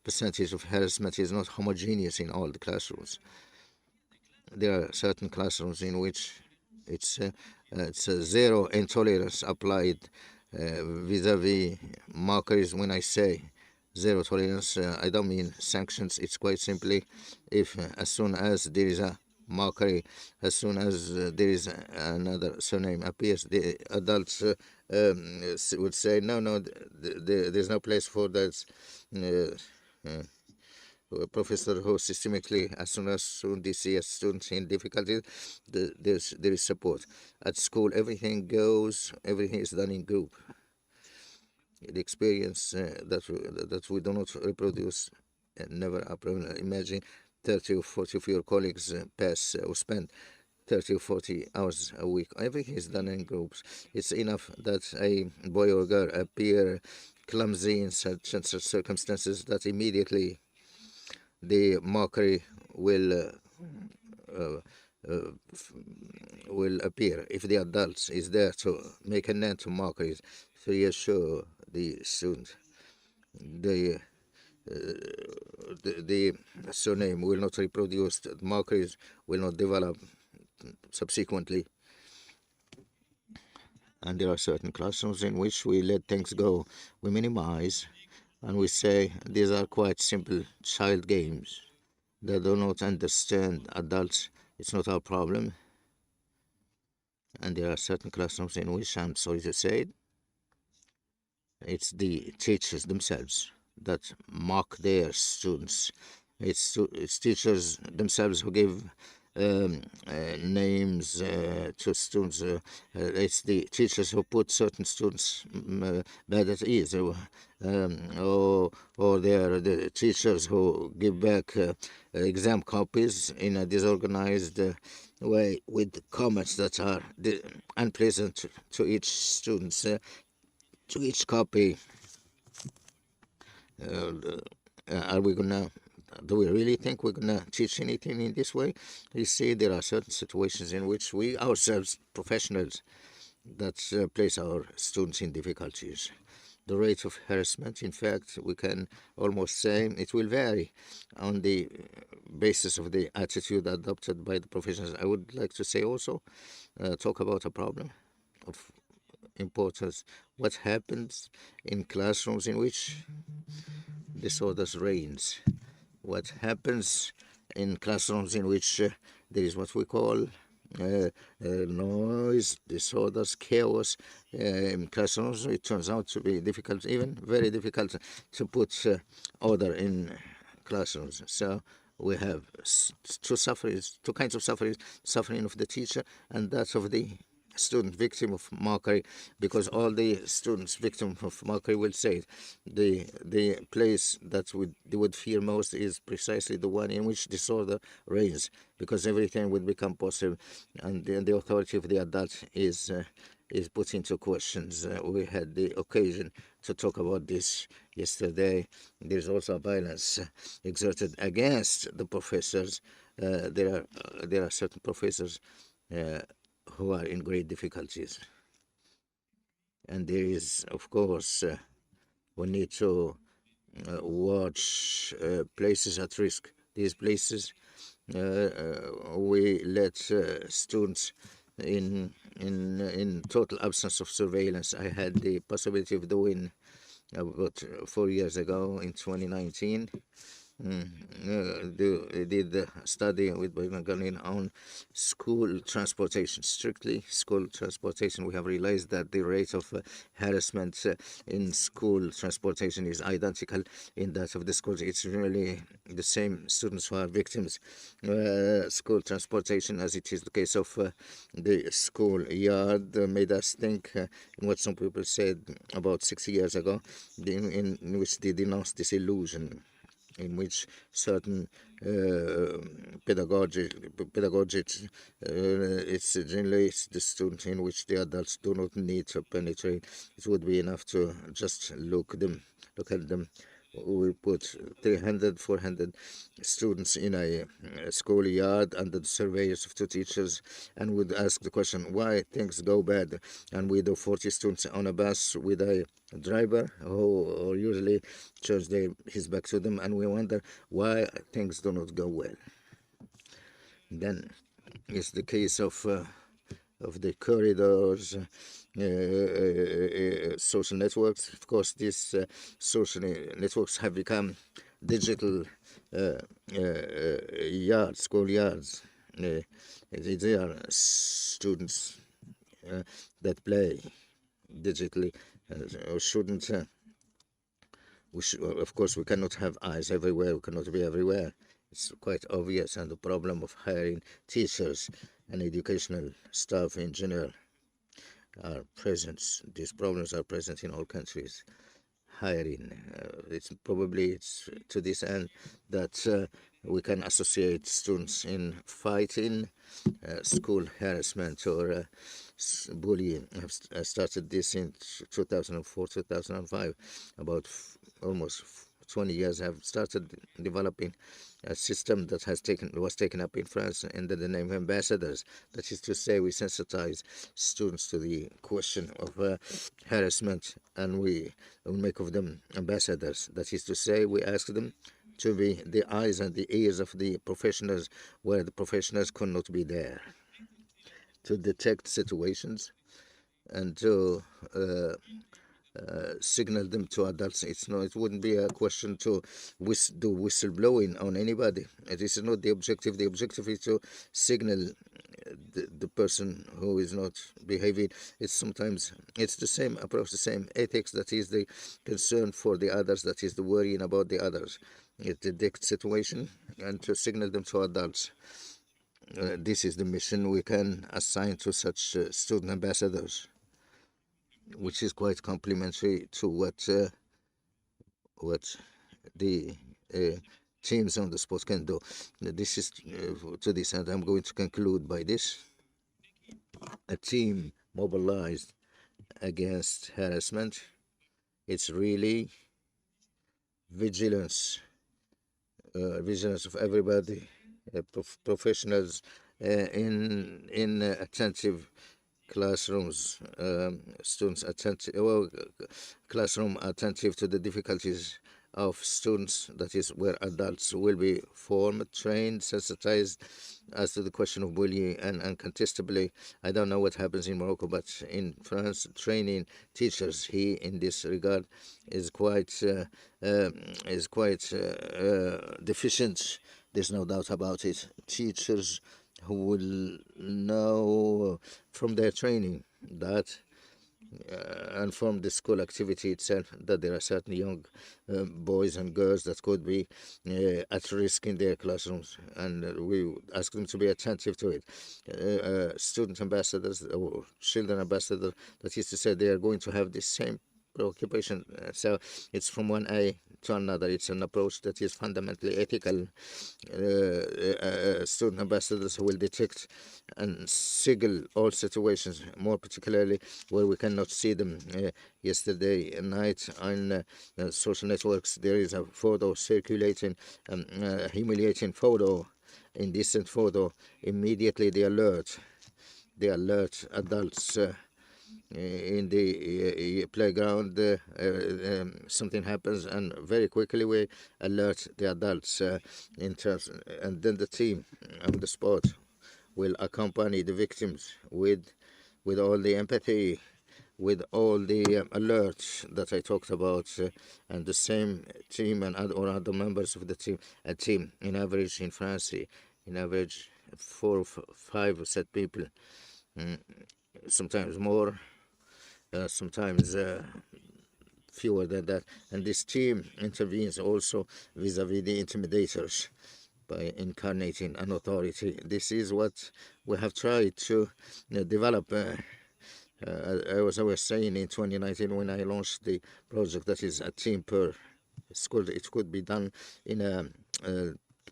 percentage of harassment is not homogeneous in all the classrooms. There are certain classrooms in which it's a zero intolerance applied vis-a-vis mockeries. When I say zero tolerance, I don't mean sanctions. It's quite simply if as soon as there is a mockery, as soon as there is another surname appears, the adults would say, no, there's no place for that. Professor who systemically, as soon they see a student in difficulties, there is support. At school, everything is done in group. The experience that we do not reproduce, never a problem. Imagine 30 or 40 of your colleagues pass or spend 30 or 40 hours a week. Everything is done in groups. It's enough that a boy or girl appear clumsy in such and such circumstances that immediately the mockery will appear. If the adult is there to make an end to mockeries, to reassure the student, the surname will not reproduce, the mockeries will not develop subsequently. And there are certain classrooms in which we let things go, we minimize, and we say these are quite simple child games. They do not understand adults. It's not our problem. And there are certain classrooms in which, I'm sorry to say it, it's the teachers themselves that mock their students. It's teachers themselves who give names to students. It's the teachers who put certain students bad at ease, or they are the teachers who give back exam copies in a disorganized way with comments that are unpleasant to each student, to each copy. Are we gonna? Do we really think we're gonna teach anything in this way? You see, there are certain situations in which we ourselves, professionals, that place our students in difficulties. The rate of harassment, in fact, we can almost say it will vary on the basis of the attitude adopted by the professionals. I would like to say also, talk about a problem of importance. What happens in classrooms in which disorders reigns? What happens in classrooms in which there is what we call noise, disorders, chaos in classrooms? It turns out to be difficult, even very difficult, to put order in classrooms. So we have two kinds of suffering of the teacher and that of the student victim of mockery, because all the students victim of mockery will say the place that they would fear most is precisely the one in which disorder reigns, because everything would become possible, and the authority of the adult is put into questions. We had the occasion to talk about this yesterday. There is also violence exerted against the professors. There are certain professors who are in great difficulties. And there is, of course, we need to watch places at risk. These places, we let students in total absence of surveillance. I had the possibility of doing about 4 years ago in 2019. did a study with Bangladesh on school transportation, strictly school transportation. We have realized that the rate of harassment in school transportation is identical in that of the schools. It's really the same students who are victims school transportation as it is the case of the school yard. Made us think in what some people said about 60 years ago, in which they denounced this illusion in which certain pedagogic it's generally it's the student in which the adults do not need to penetrate. It would be enough to just look at them. We put 300, 400 students in a school yard under the surveillance of two teachers and would ask the question why things go bad. And we do 40 students on a bus with a driver who usually turns his back to them, and we wonder why things do not go well. Then it's the case of the corridors, social networks. Of course, these social networks have become digital yards, school yards. They are students that play digitally. Students, of course, we cannot have eyes everywhere. We cannot be everywhere. It's quite obvious, and the problem of hiring teachers and educational staff in general are present. These problems are present in all countries. Hiring, it's to this end that we can associate students in fighting school harassment or bullying. I've started this in 2004, 2005, about almost 20 years. I've started developing a system that was taken up in France under the name ambassadors. That is to say, we sensitize students to the question of harassment, and we make of them ambassadors. That is to say, we ask them to be the eyes and the ears of the professionals where the professionals could not be there, to detect situations and to signal them to adults. It wouldn't be a question to do whistleblowing on anybody. This is not the objective. The objective is to signal the person who is not behaving. It's the same approach, the same ethics. That is the concern for the others. That is the worrying about the others. It detects situation and to signal them to adults. This is the mission we can assign to such student ambassadors, which is quite complementary to what the teams on the spot can do. This is to this end. I'm going to conclude by this: a team mobilized against harassment. It's really vigilance of everybody, professionals in attentive classrooms, students attentive, classroom attentive to the difficulties of students. That is where adults will be formed, trained, sensitized as to the question of bullying, and uncontestably, I don't know what happens in Morocco, but in France, training teachers in this regard is quite deficient. There's no doubt about it. Teachers who will know from their training that and from the school activity itself that there are certain young boys and girls that could be at risk in their classrooms, and we ask them to be attentive to it. Student ambassadors or children ambassadors, that is to say, they are going to have the same preoccupation. So it's from one eye to another. It's an approach that is fundamentally ethical. Student ambassadors will detect and signal all situations, more particularly where we cannot see them. Yesterday night on social networks, there is a photo circulating, a humiliating photo, indecent photo. Immediately they alert adults in the playground. Something happens, and very quickly we alert the adults in terms, and then the team on the spot will accompany the victims with all the empathy, with all the alerts that I talked about, and the same team and other members of the team, a team in average in France, in average 4 or 5 set people, sometimes more, sometimes fewer than that. And this team intervenes also vis-a-vis the intimidators by incarnating an authority. This is what we have tried to develop. As I was saying, in 2019, when I launched the project that is a team per school, it could be done in a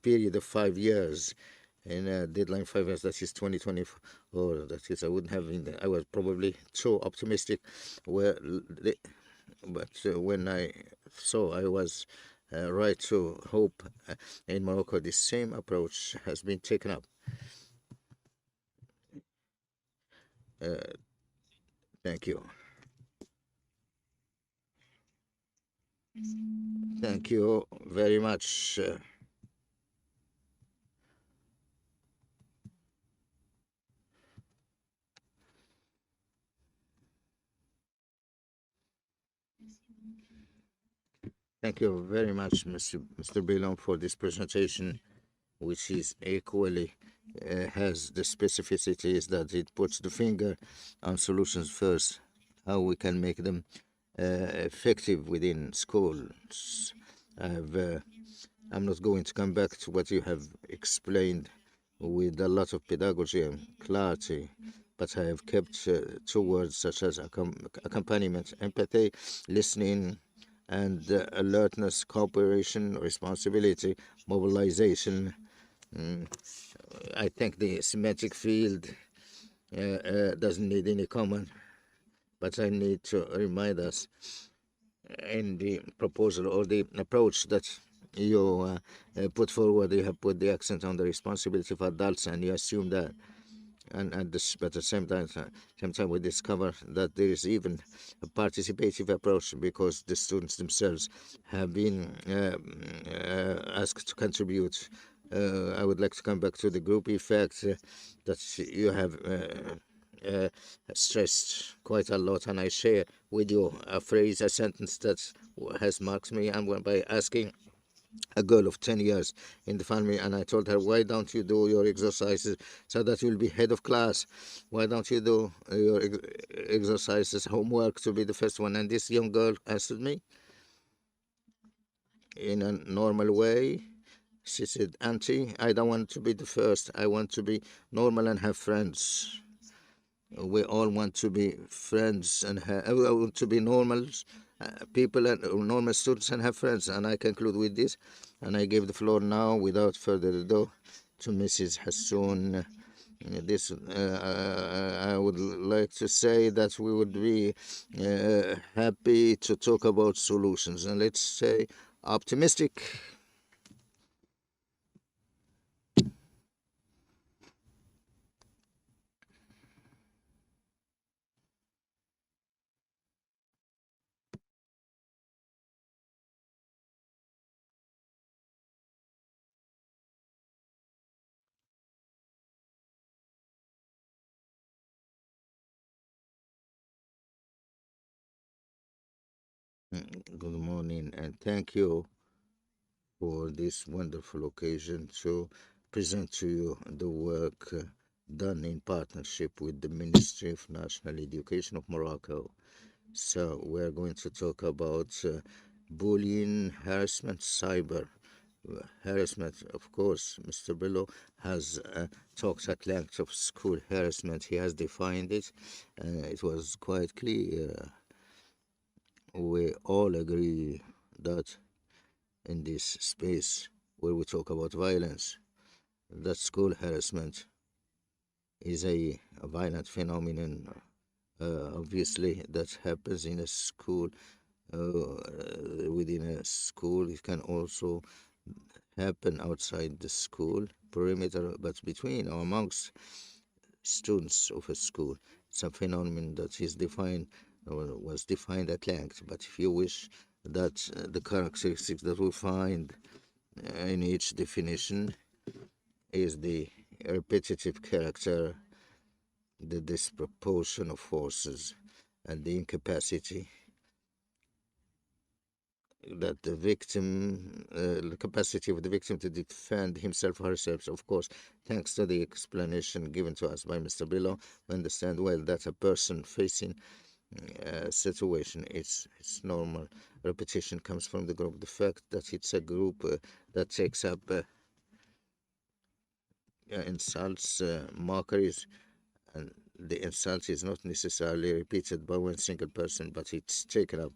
period of 5 years. In a deadline 5 years, that is 2024. That is, I wouldn't have been. I was probably too optimistic. But when I saw, I was right to hope. In Morocco, the same approach has been taken up. Thank you. Thank you very much. Thank you very much, Mr. Bilon, for this presentation, which is equally has the specificities that it puts the finger on solutions first, how we can make them effective within schools. I'm not going to come back to what you have explained with a lot of pedagogy and clarity, but I have kept 2 words such as accompaniment, empathy, listening, and alertness, cooperation, responsibility, mobilization. I think the semantic field doesn't need any comment, but I need to remind us in the proposal or the approach that you put forward, you have put the accent on the responsibility of adults, and you assume that. And at the same time, we discover that there is even a participative approach because the students themselves have been asked to contribute. I would like to come back to the group effect that you have stressed quite a lot, and I share with you a phrase, a sentence that has marked me, and by asking a girl of 10 years in the family, and I told her, why don't you do your exercises so that you'll be head of class? Why don't you do your exercises, homework to be the first one? And this young girl answered me in a normal way. She said, Auntie, I don't want to be the first. I want to be normal and have friends. We all want to be friends and want to be normal people and normal students and have friends. And I conclude with this, and I give the floor now, without further ado, to Mrs. Hassoun. This I would like to say that we would be happy to talk about solutions, and let's say optimistic. Good morning, and thank you for this wonderful occasion to present to you the work done in partnership with the Ministry of National Education of Morocco. So we're going to talk about bullying, harassment, cyber harassment. Of course, Mr. Bello has talked at length of school harassment. He has defined it. It was quite clear. We all agree that in this space where we talk about violence, that school harassment is a violent phenomenon, obviously, that happens in a school, within a school. It can also happen outside the school perimeter, but between or amongst students of a school. It's a phenomenon that is defined, or was defined at length, but if you wish that the characteristics that we find in each definition is the repetitive character, the disproportion of forces, and the incapacity that the victim, the capacity of the victim to defend himself or herself. Of course, thanks to the explanation given to us by Mr. Billow, we understand well that a person facing a situation, it's normal. Repetition comes from the group. The fact that it's a group that takes up insults, mockeries, and the insult is not necessarily repeated by one single person, but it's taken up.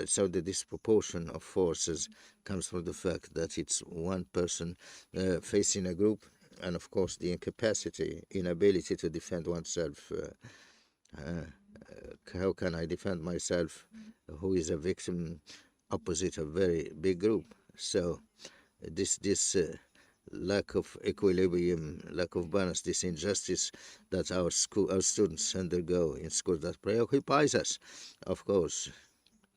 So the disproportion of forces comes from the fact that it's one person facing a group, and of course the incapacity, inability to defend oneself. How can I defend myself, who is a victim opposite a very big group? So this lack of equilibrium, lack of balance, this injustice that our students undergo in school, that preoccupies us, of course.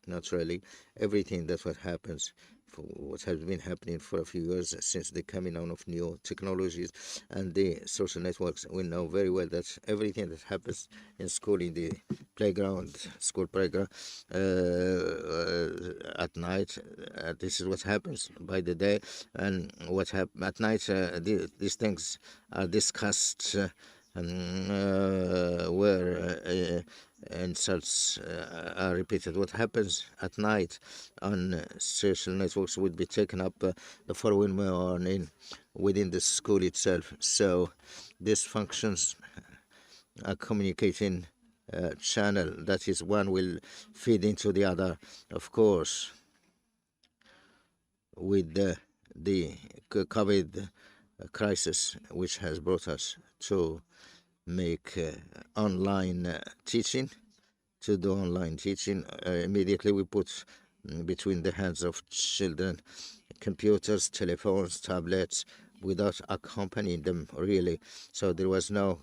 Naturally, everything that what happens, for what has been happening for a few years since the coming on of new technologies and the social networks, we know very well that everything that happens in school, in the playground, school playground, at night, this is what happens by the day, and what happens at night, these things are discussed where insults are repeated. What happens at night on social networks would be taken up the following morning within the school itself. So this functions a communicating channel, that is, one will feed into the other, of course. With the COVID crisis, which has brought us to make online teaching, to do online teaching, immediately we put between the hands of children computers, telephones, tablets, without accompanying them really. So there was no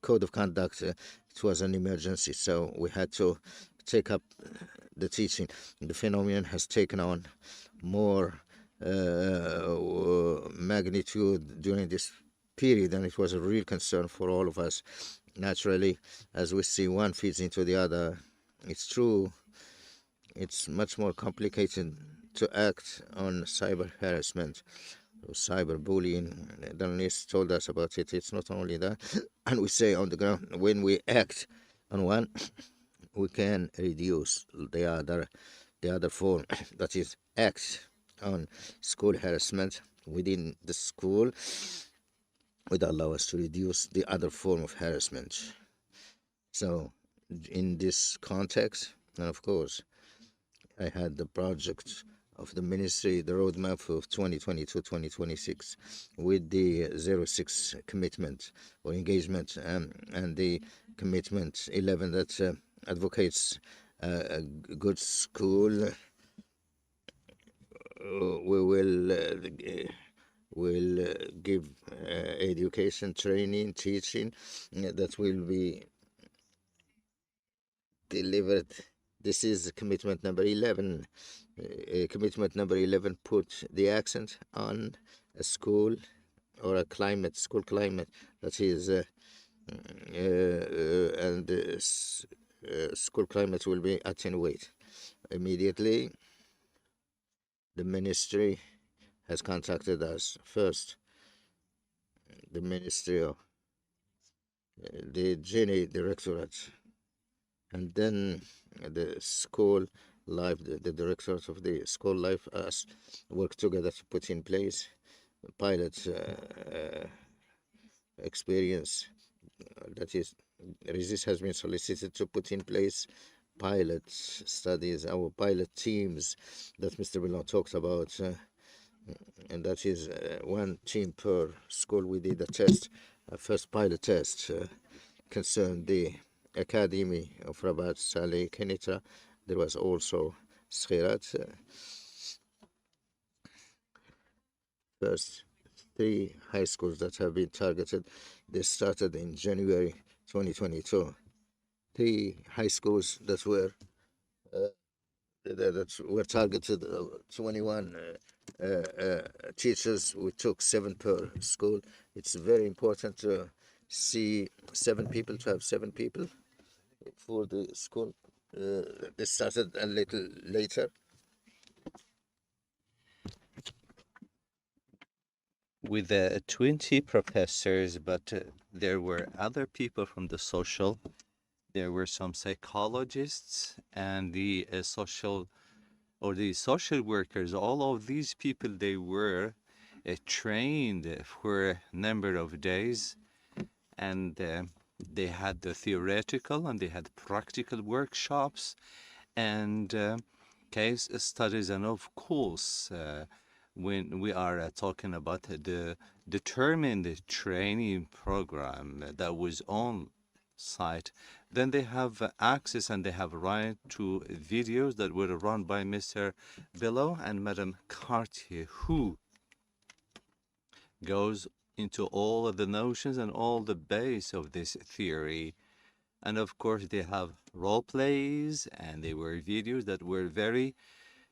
code of conduct. It was an emergency, so we had to take up the teaching. The phenomenon has taken on more magnitude during this period, and it was a real concern for all of us. Naturally, as we see, one feeds into the other. It's true, it's much more complicated to act on cyber harassment, cyber bullying. Dennis told us about it. It's not only that, and we say on the ground, when we act on one, we can reduce the other form, that is, act on school harassment within the school, would allow us to reduce the other form of harassment. So in this context, and of course, I had the project of the ministry, the roadmap of 2022-2026, with the 06 commitment or engagement, and the commitment 11 that advocates a good school. We will give education, training, teaching that will be delivered. This is commitment number 11. Commitment number 11 put the accent on a school or a climate, school climate, that is, and school climate will be attenuated. Immediately, the ministry has contacted us. First, the ministry of the Genie Directorate, and then the school life, the directors of the school life, us work together to put in place pilot experience. That is, Resist has been solicited to put in place pilot studies, our pilot teams that Mr. Billon talked about, and that is one team per school. We did a test, a first pilot test concerned the Academy of Rabat, Saleh, Kenitra. There was also Skhirat. First 3 high schools that have been targeted. They started in January 2022. 3 high schools that were targeted. 21 teachers. We took 7 per school. It's very important to see 7 people, to have 7 people for the school. They started a little later. With 20 professors, but there were other people from the social. There were some psychologists and the social workers. All of these people, they were trained for a number of days, and they had the theoretical and they had practical workshops and case studies. And of course, when we are talking about the determined training program that was on site, then they have access and they have right to videos that were run by Mr. Below and Madame Cartier, who goes into all of the notions and all the base of this theory. And of course, they have role plays and they were videos that were very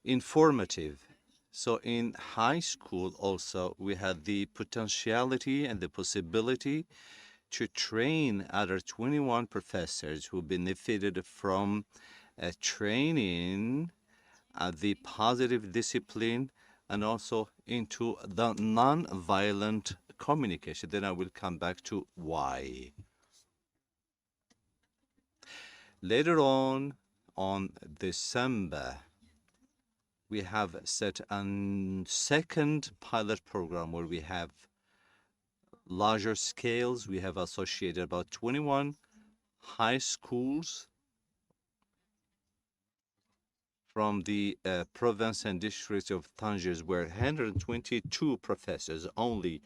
informative. So in high school also, we had the potentiality and the possibility to train other 21 professors who benefited from training the positive discipline and also into the non-violent communication. Then I will come back to why. Later on December, we have set a second pilot program where we have larger scales. We have associated about 21 high schools from the province and district of Tangier, where 122 professors, only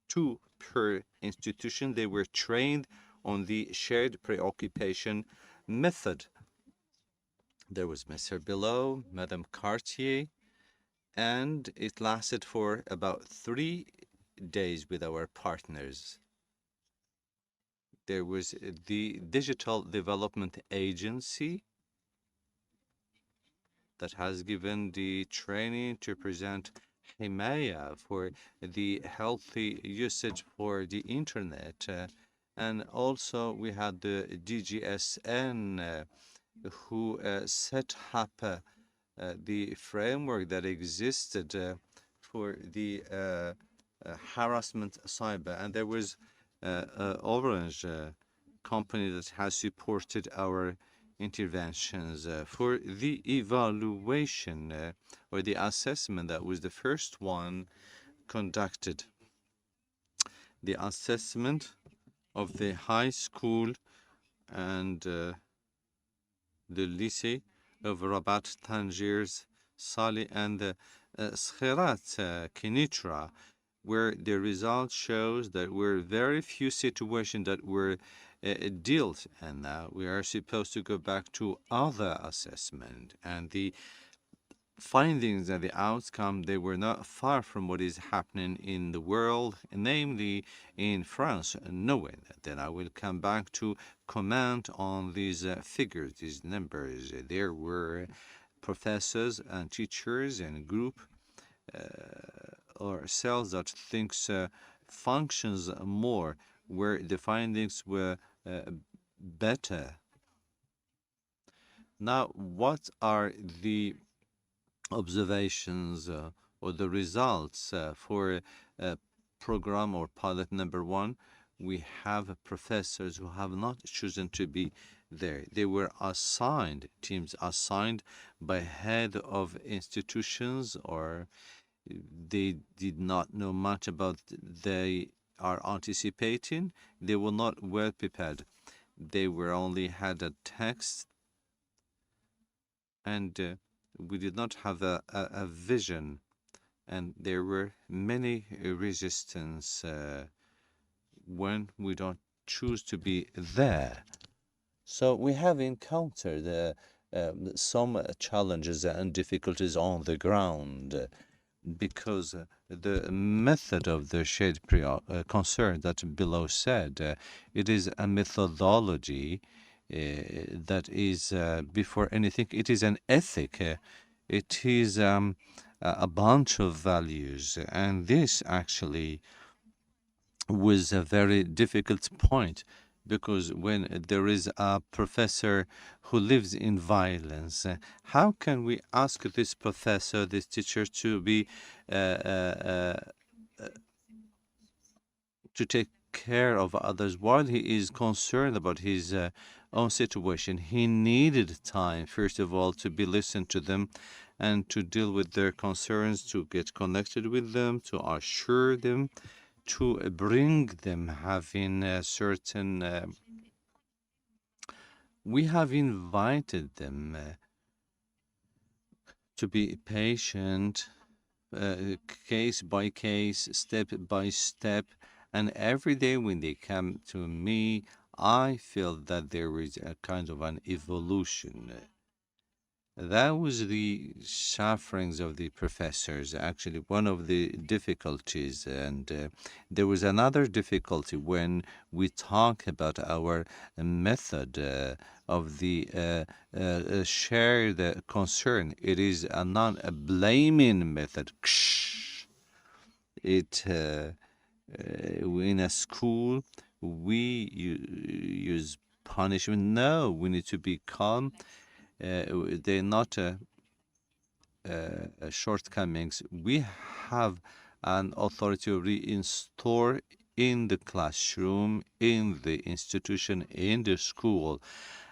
2 per institution, they were trained on the shared preoccupation method. There was Mr. Below, Madame Cartier, and it lasted for about 3 days with our partners. There was the Digital Development Agency that has given the training to present Himaya for the healthy usage for the internet. And also we had the DGSN who set up the framework that existed for the harassment cyber. And there was Orange company that has supported our interventions for the evaluation or the assessment. That was the first one conducted. The assessment of the high school and the lycée of Rabat, Tangiers, Sali, and Skhirat, Kenitra, where the result shows that were very few situations that were dealt, and now we are supposed to go back to other assessment, and the findings and the outcome, they were not far from what is happening in the world, namely in France. Knowing that, then I will come back to comment on these figures, these numbers. There were professors and teachers and group or cells that thinks functions more, where the findings were better. Now, what are the observations or the results for program or pilot number 1? We have professors who have not chosen to be there. They were assigned, teams assigned by head of institutions, or they did not know much about, they are anticipating, they were not well prepared. They were only had a text, and we did not have a vision, and there were many resistance when we don't choose to be there. So we have encountered some challenges and difficulties on the ground, because the method of the shared concern that Below said, it is a methodology that is, before anything, it is an ethic. It is a bunch of values, and this actually was a very difficult point, because when there is a professor who lives in violence, how can we ask this professor, this teacher, to be to take care of others while he is concerned about his own situation? He needed time, first of all, to be listened to them and to deal with their concerns, to get connected with them, to assure them, to bring them having a certain we have invited them to be patient, case by case, step by step, and every day when they come to me, I feel that there is a kind of an evolution. That was the sufferings of the professors, actually, one of the difficulties. And there was another difficulty when we talk about our method of the shared concern. It is a non-blaming method. It in a school, we use punishment. No, we need to be calm. They're not shortcomings. We have an authority to reinstore in the classroom, in the institution, in the school.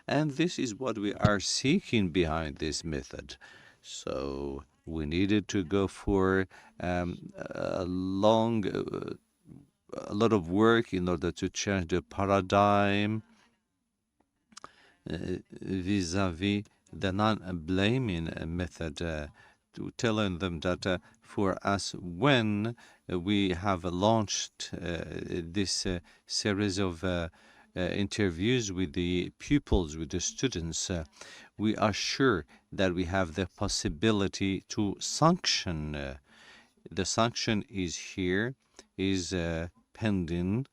And this is what we are seeking behind this method. So we needed to go for a lot of work in order to change the paradigm vis-a-vis the non-blaming method, to telling them that for us, when we have launched this series of interviews with the pupils, with the students, we are sure that we have the possibility to sanction. The sanction is here, is pending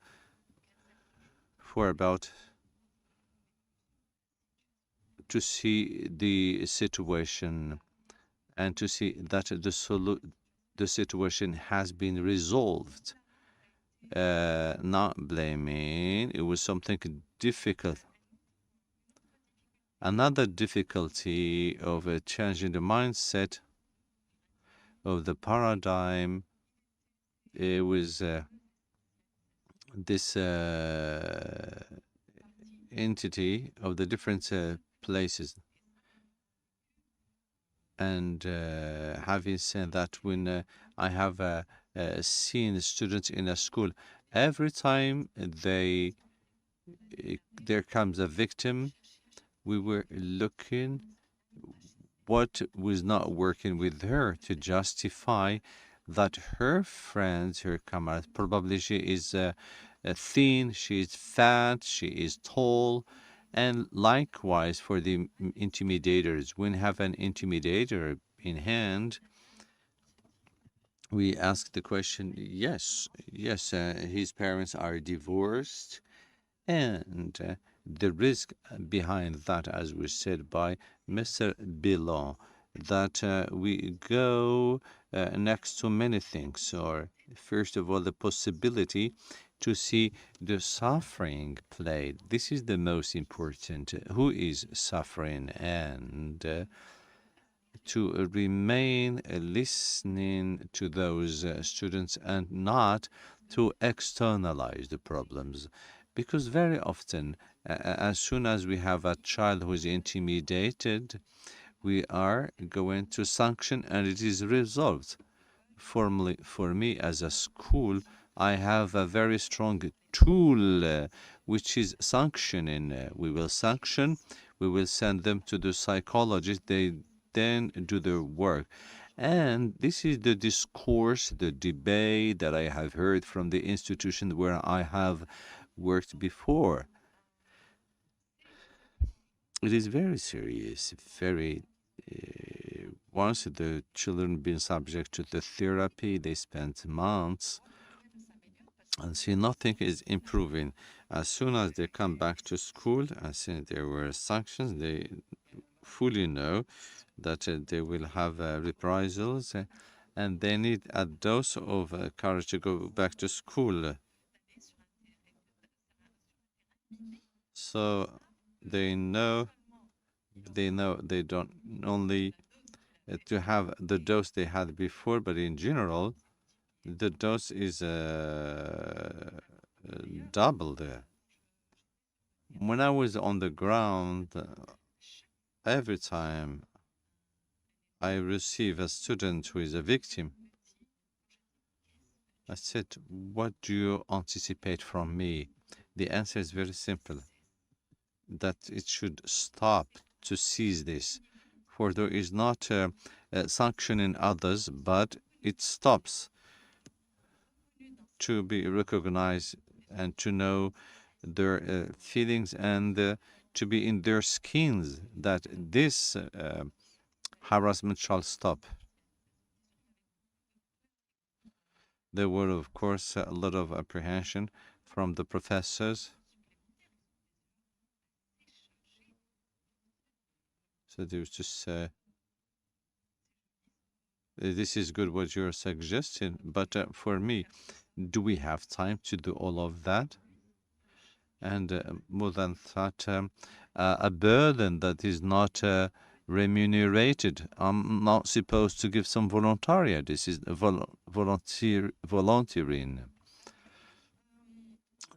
for about to see the situation and to see that the situation has been resolved. Not blaming, it was something difficult. Another difficulty of changing the mindset of the paradigm, it was this entity of the different places. And having said that, when I have seen students in a school, every time there comes a victim, we were looking what was not working with her to justify that her friends, her comrades, probably she is thin, she is fat, she is tall. And likewise for the intimidators, when we have an intimidator in hand, we ask the question, yes, his parents are divorced, and the risk behind that, as was said by Mr. Bilon, that we go next to many things, or first of all, the possibility to see the suffering played. This is the most important. Who is suffering? And to remain listening to those students and not to externalize the problems. Because very often, as soon as we have a child who is intimidated, we are going to sanction and it is resolved. Formally, for me as a school, I have a very strong tool which is sanctioning. We will sanction, we will send them to the psychologist, they then do their work. And this is the discourse, the debate that I have heard from the institution where I have worked before. It is very serious, very once the children been subject to the therapy, they spent months and see nothing is improving. As soon as they come back to school, as soon there were sanctions, they fully know that they will have reprisals, and they need a dose of courage to go back to school. So they know they don't only to have the dose they had before, but in general, the dose is doubled. When I was on the ground, every time I receive a student who is a victim, I said, "What do you anticipate from me?" The answer is very simple, that it should stop, to cease this. For there is not a sanction in others, but it stops, to be recognized and to know their feelings, and to be in their skins, that this harassment shall stop. There were, of course, a lot of apprehension from the professors. So they used to say, this is good what you're suggesting, but for me, do we have time to do all of that? And more than that, a burden that is not remunerated. I'm not supposed to give some voluntariat. This is volunteering.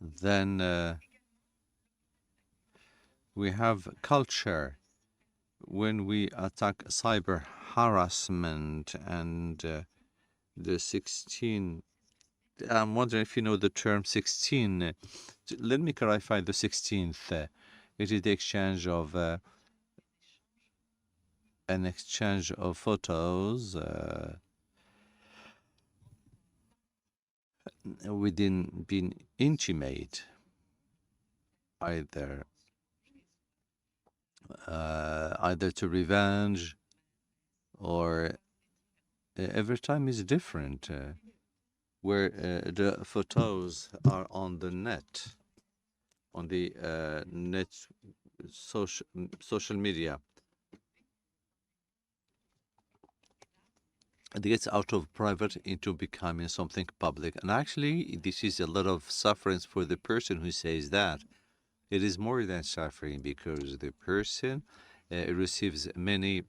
Then we have culture. When we attack cyber harassment and the 16, I'm wondering if you know the term 16. Let me clarify the 16th. It is the exchange of photos within being intimate, either to revenge, or every time is different, where the photos are on the net, on the net social media. It gets out of private into becoming something public. And actually, this is a lot of suffering for the person who says that. It is more than suffering, because the person receives many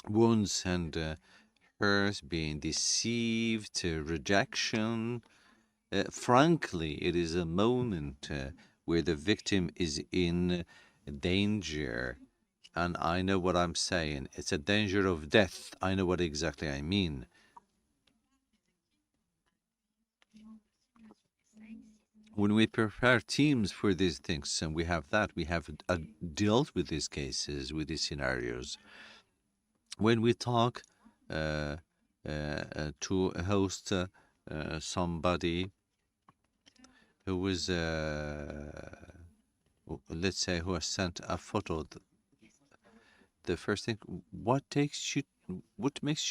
wounds and hurts, being deceived, rejection. Frankly, it is a moment where the victim is in danger. And I know what I'm saying. It's a danger of death. I know what exactly I mean. When we prepare teams for these things, and we have dealt with these cases, with these scenarios. When we talk to host somebody who was, let's say, who has sent a photo, the first thing, what makes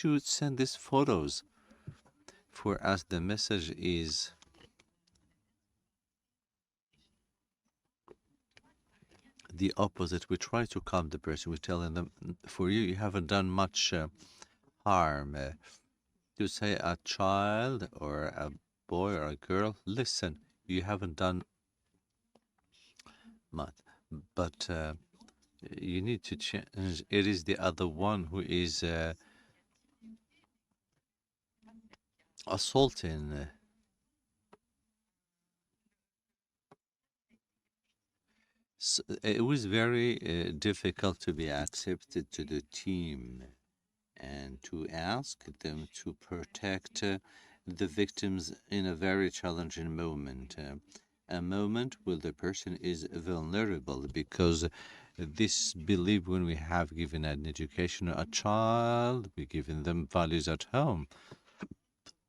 you send these photos? For us, the message is the opposite. We try to calm the person. We're telling them, for you haven't done much harm. To say a child or a boy or a girl, listen, you haven't done much, but you need to change. It is the other one who is assaulting. So it was very difficult to be accepted to the team and to ask them to protect the victims in a very challenging moment. A moment where the person is vulnerable, because this belief, when we have given an education a child, we've given them values at home.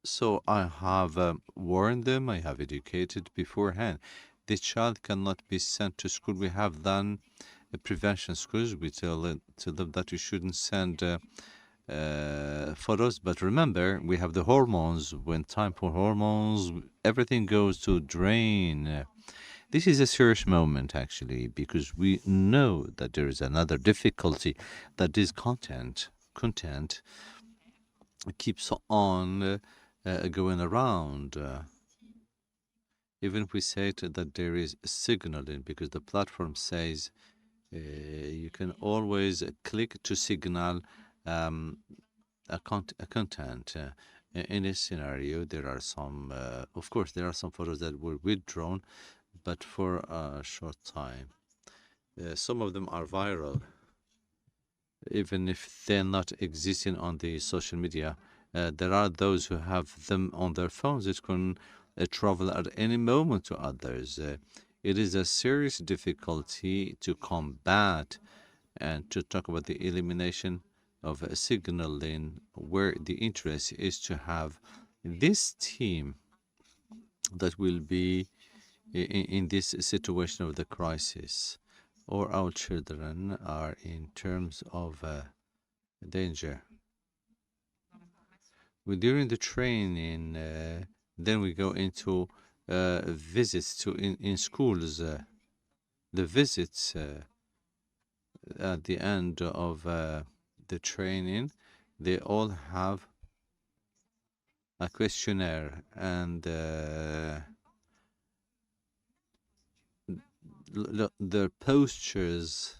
So I have warned them, I have educated beforehand. The child cannot be sent to school. We have done prevention schools. We tell them that you shouldn't send photos. But remember, we have the hormones. When time for hormones, everything goes to drain. This is a serious moment, actually, because we know that there is another difficulty, that this content keeps on going around. Even if we say that there is signaling, because the platform says you can always click to signal a content. In a scenario, there are some, of course, there are some photos that were withdrawn, but for a short time. Some of them are viral, even if they're not existing on the social media. There are those who have them on their phones. It can travel at any moment to others. It is a serious difficulty to combat and to talk about the elimination of signaling, where the interest is to have this team that will be in this situation of the crisis, or our children are in terms of danger. During the training, then we go into visits to in schools. The visits at the end of the training, they all have a questionnaire, and the postures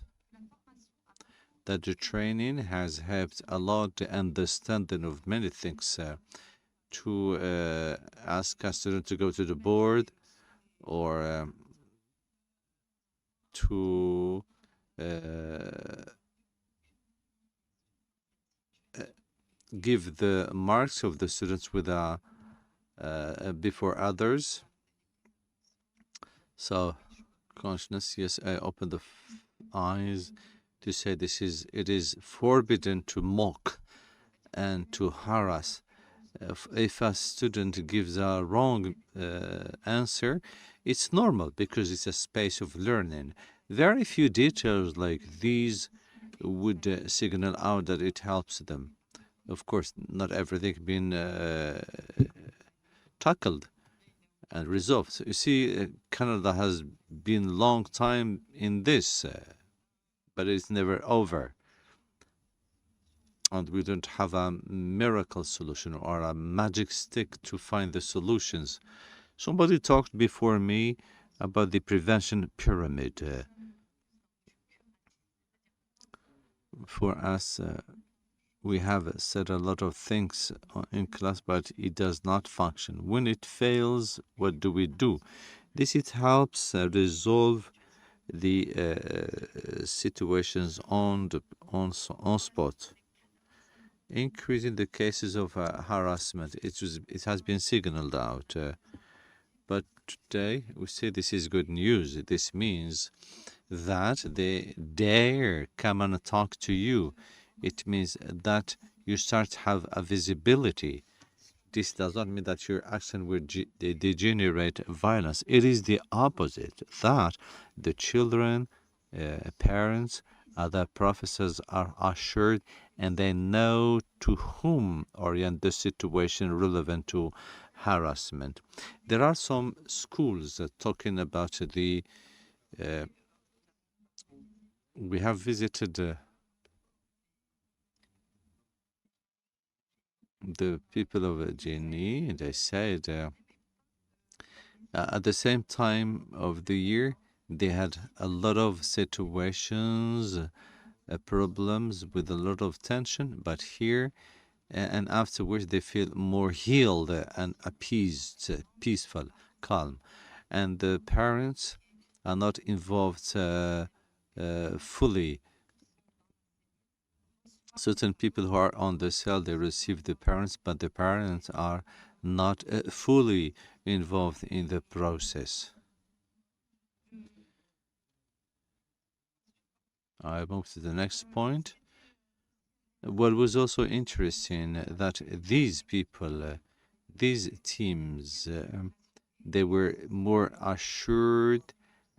that the training has helped a lot the understanding of many things. To ask a student to go to the board, or to give the marks of the students with before others. So consciousness, yes, I open the eyes to say it is forbidden to mock and to harass. If a student gives a wrong answer, it's normal because it's a space of learning. Very few details like these would signal out that it helps them. Of course, not everything been tackled and resolved. So you see, Canada has been long time in this, but it's never over. And we don't have a miracle solution or a magic stick to find the solutions. Somebody talked before me about the prevention pyramid. For us, we have said a lot of things in class, but it does not function. When it fails, what do we do? It helps resolve the situations on spot. Increasing the cases of harassment, it has been signaled out. But today we say this is good news. This means that they dare come and talk to you. It means that you start to have a visibility. This does not mean that your action will degenerate violence. It is the opposite, that the children, parents, other professors are assured, and they know to whom orient the situation relevant to harassment. There are some schools talking about the we have visited the people of Jenny, and they said at the same time of the year, they had a lot of situations, problems with a lot of tension, but here and afterwards they feel more healed and appeased, peaceful, calm. And the parents are not involved fully. Certain people who are on the cell, they receive the parents, but the parents are not fully involved in the process. I move to the next point. What was also interesting that these people, these teams, they were more assured,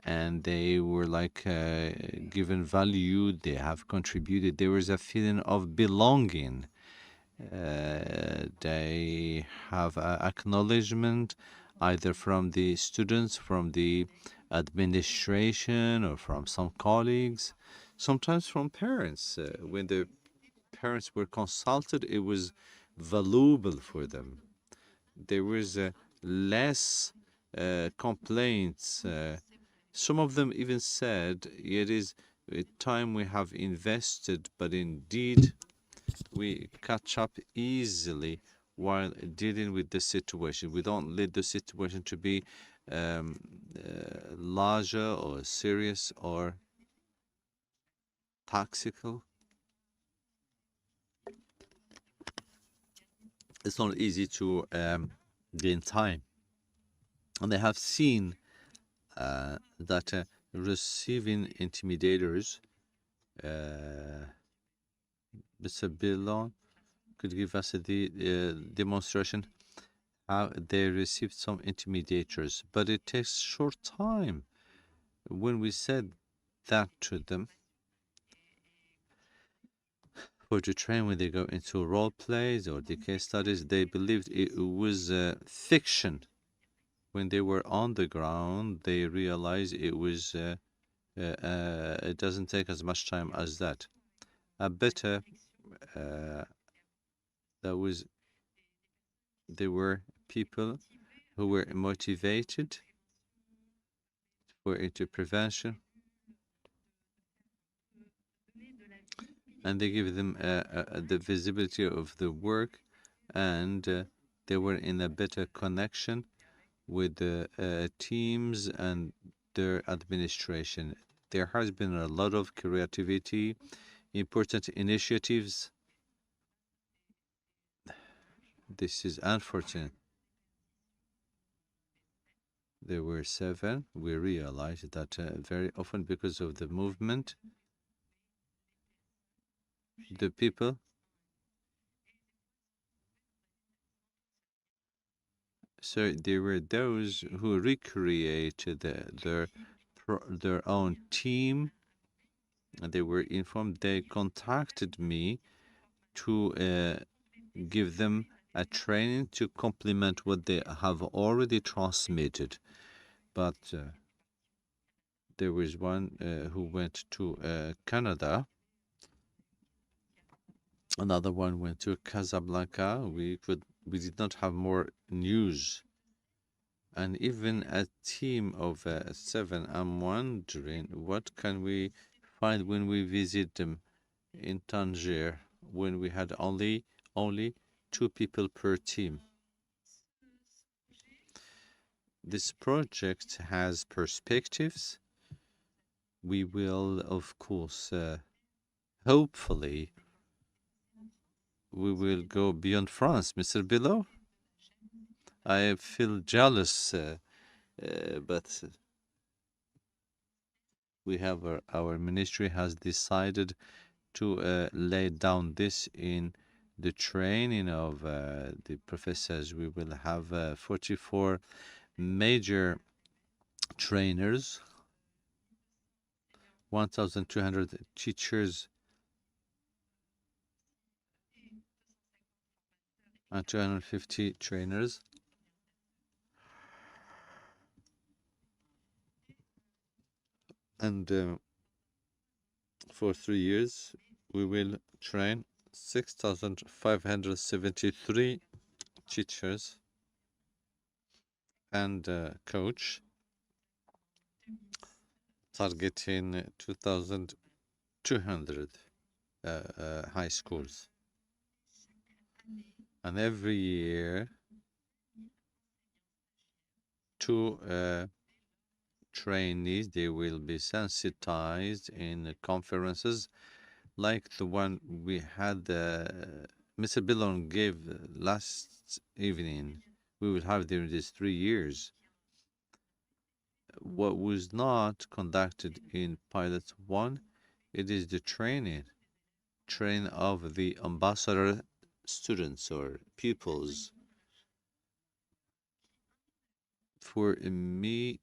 and they were like given value. They have contributed. There was a feeling of belonging. They have acknowledgement either from the students, from the administration, or from some colleagues, sometimes from parents. When the parents were consulted, it was valuable for them. There was less complaints. Some of them even said it is a time we have invested, but indeed we catch up easily while dealing with the situation. We don't let the situation to be larger or serious or toxical. It's not easy to gain time. And they have seen that receiving intimidators, Mr. Billon could give us the demonstration how they received some intimidators, but it takes short time. When we said that to them, for to train when they go into role plays or the case studies, they believed it was fiction. When they were on the ground, they realized it was it doesn't take as much time as that. A better there were people who were motivated for into prevention, and they give them the visibility of the work, and they were in a better connection with the teams and their administration. There has been a lot of creativity, important initiatives. This is unfortunate. There were 7. We realized that very often because of the movement, the people so there were those who recreated their own team, and they were informed. They contacted me to give them a training to complement what they have already transmitted. But there was one who went to Canada. Another one went to Casablanca. We did not have more news. And even a team of 7, I'm wondering what can we find when we visit them in Tangier when we had only 2 people per team. This project has perspectives. We will, of course, hopefully, we will go beyond France, Mr. Bilot. I feel jealous, but we have our ministry has decided to lay down this in the training of the professors. We will have 44 major trainers, 1,200 teachers, and 250 trainers. And for 3 years, we will train 6,573 teachers and coach, targeting 2,200 high schools. And every year, 2 trainees, they will be sensitized in conferences like the one we had Mr. Billon gave last evening. We will have during these 3 years. What was not conducted in Pilot 1, it is the training of the ambassador students or pupils. For me,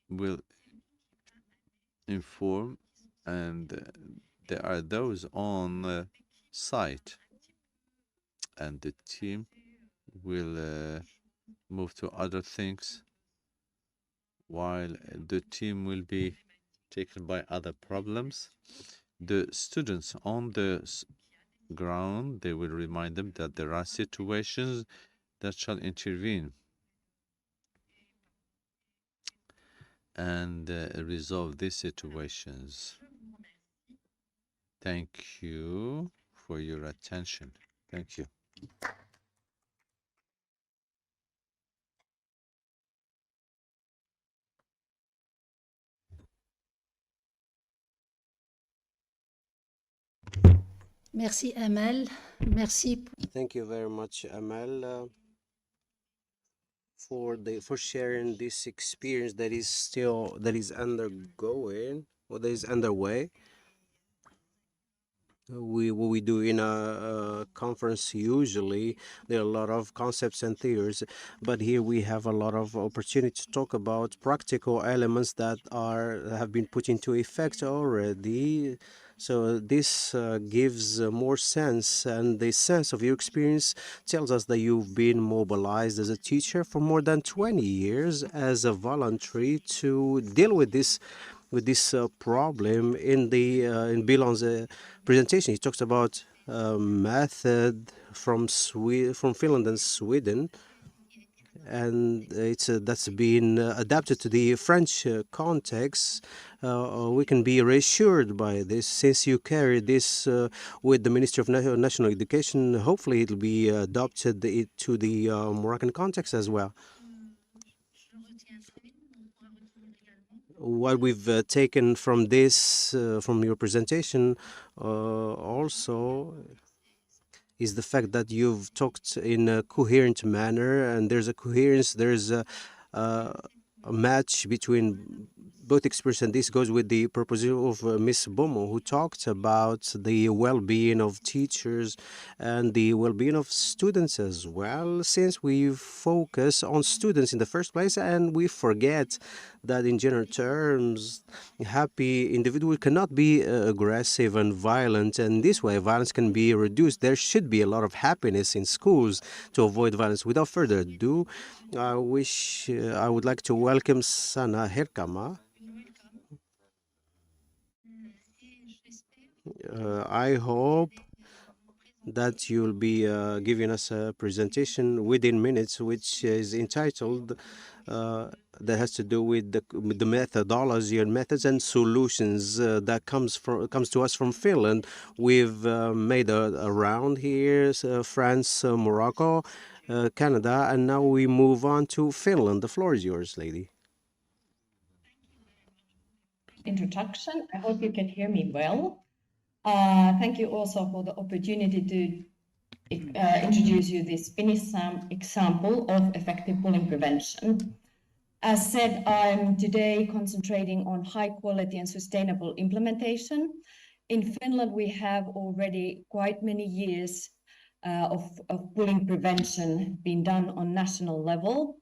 will inform, and there are those on site, and the team will move to other things while the team will be taken by other problems. The students on the ground, they will remind them that there are situations that shall intervene. and resolve these situations. Thank you for your attention. Thank you. Merci Amel. Merci. Thank you very much, Amal, for sharing this experience that is undergoing or that is underway. What we do in a conference, usually there are a lot of concepts and theories, but here we have a lot of opportunity to talk about practical elements that have been put into effect already. So this gives more sense, and the sense of your experience tells us that you've been mobilized as a teacher for more than 20 years as a voluntary to deal with this problem. In Bilon's presentation, he talks about method from Finland and Sweden, and it's that's been adapted to the French context. We can be reassured by this, since you carry this with the Ministry of National Education. Hopefully, it'll be adopted to the Moroccan context as well. What we've taken from this, from your presentation, also is the fact that you've talked in a coherent manner, and there's a coherence, there's a match between both experience, and this goes with the proposal of Ms. Bomo, who talked about the well-being of teachers and the well-being of students as well, since we focus on students in the first place and we forget that in general terms, happy individual cannot be aggressive and violent, and this way violence can be reduced. There should be a lot of happiness in schools to avoid violence. Without further ado, I would like to welcome Sana Herkama. I hope that you'll be giving us a presentation within minutes, which is entitled that has to do with the methodology and methods and solutions that comes to us from Finland. We've made a round here, France, Morocco, Canada, and now we move on to Finland. The floor is yours, lady. Introduction. I hope you can hear me well. Thank you also for the opportunity to introduce you this Finnish example of effective bullying prevention. As said, I'm today concentrating on high quality and sustainable implementation. In Finland, we have already quite many years of bullying prevention being done on national level.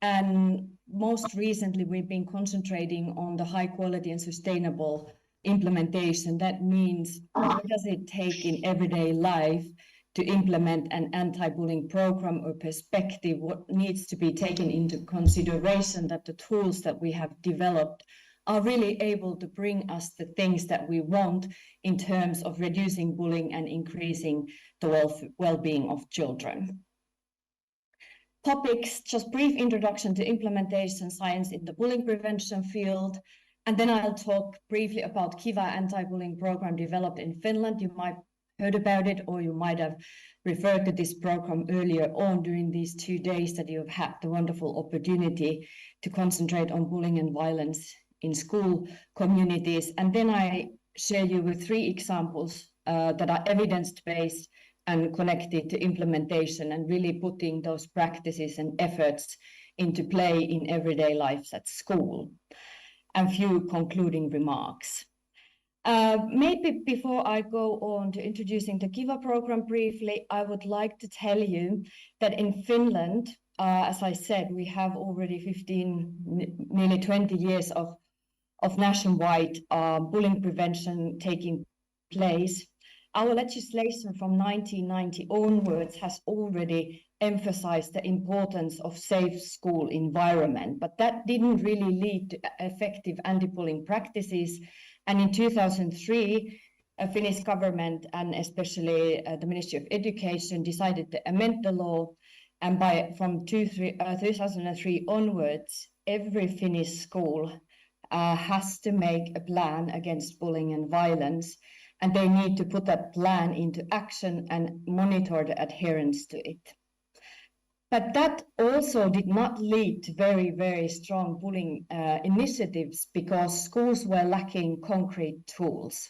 And most recently, we've been concentrating on the high quality and sustainable implementation. That means, what does it take in everyday life to implement an anti-bullying program or perspective? What needs to be taken into consideration that the tools that we have developed are really able to bring us the things that we want in terms of reducing bullying and increasing the well-being of children. Topics, just brief introduction to implementation science in the bullying prevention field. And then I'll talk briefly about Kiva anti-bullying program developed in Finland. You might have heard about it, or you might have referred to this program earlier on during these 2 days that you've had the wonderful opportunity to concentrate on bullying and violence in school communities. And then I share you with 3 examples that are evidence-based and connected to implementation and really putting those practices and efforts into play in everyday lives at school. And few concluding remarks. Maybe before I go on to introducing the Kiva program briefly, I would like to tell you that in Finland, as I said, we have already 15, nearly 20 years of nationwide bullying prevention taking place. Our legislation from 1990 onwards has already emphasized the importance of safe school environment, but that didn't really lead to effective anti-bullying practices. And in 2003, Finnish government and especially the Ministry of Education decided to amend the law, and from 2003 onwards, every Finnish school has to make a plan against bullying and violence, and they need to put that plan into action and monitor the adherence to it. But that also did not lead to very, very strong bullying initiatives because schools were lacking concrete tools.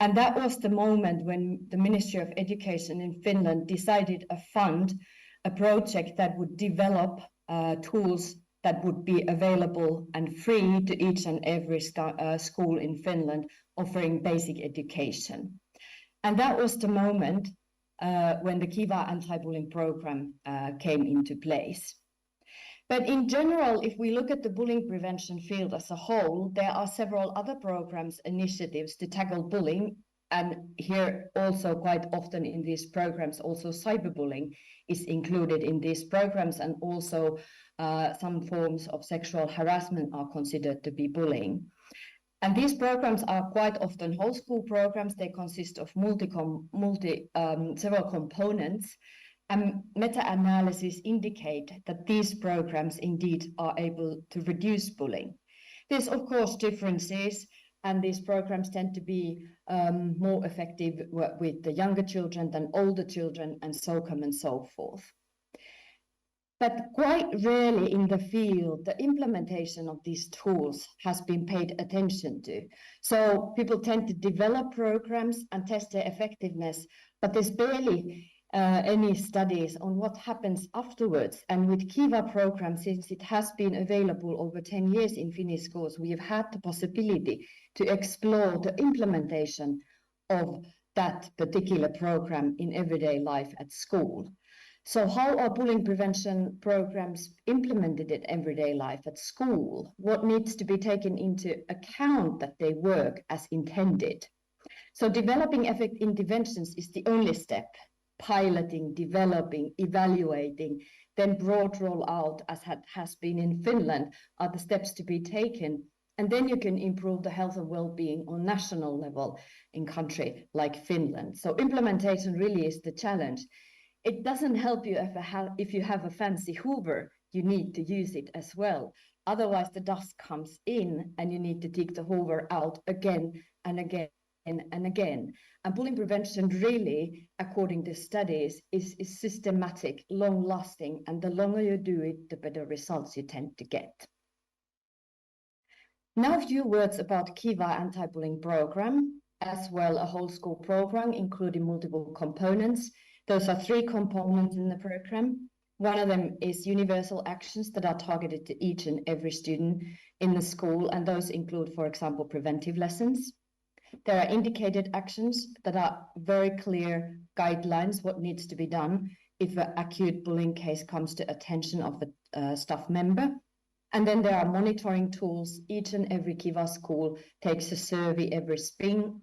And that was the moment when the Ministry of Education in Finland decided to fund a project that would develop tools that would be available and free to each and every school in Finland offering basic education. And that was the moment when the Kiva anti-bullying program came into place. But in general, if we look at the bullying prevention field as a whole, there are several other programs, initiatives to tackle bullying. And here also quite often in these programs, also cyberbullying is included in these programs, and also some forms of sexual harassment are considered to be bullying. And these programs are quite often whole school programs. They consist of several components, and meta-analysis indicate that these programs indeed are able to reduce bullying. There's of course differences, and these programs tend to be more effective with the younger children than older children, and so on and so forth. But quite rarely in the field, the implementation of these tools has been paid attention to. So people tend to develop programs and test their effectiveness, but there's barely any studies on what happens afterwards. And with Kiva program, since it has been available over 10 years in Finnish schools, we have had the possibility to explore the implementation of that particular program in everyday life at school. So how are bullying prevention programs implemented in everyday life at school? What needs to be taken into account that they work as intended? So developing effective interventions is the only step. Piloting, developing, evaluating, then broad rollout, as has been in Finland, are the steps to be taken. And then you can improve the health and well-being on national level in country like Finland. So implementation really is the challenge. It doesn't help you if you have a fancy Hoover, you need to use it as well. Otherwise the dust comes in and you need to dig the Hoover out again and again and again. And bullying prevention really, according to studies, is systematic, long-lasting, and the longer you do it, the better results you tend to get. Now a few words about Kiva anti-bullying program, as well a whole school program, including multiple components. Those are 3 components in the program. One of them is universal actions that are targeted to each and every student in the school, and those include, for example, preventive lessons. There are indicated actions that are very clear guidelines, what needs to be done if an acute bullying case comes to attention of the staff member. And then there are monitoring tools. Each and every Kiva school takes a survey every spring.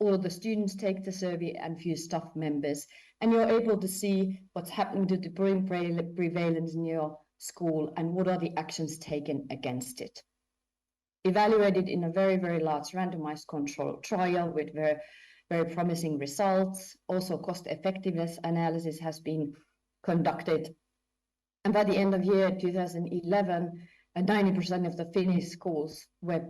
All of the students take the survey and few staff members. And you're able to see what's happening to the bullying prevalence in your school and what are the actions taken against it. Evaluated in a very, very large randomized controlled trial with very, very promising results. Also cost effectiveness analysis has been conducted. And by the end of year 2011, 90% of the Finnish schools were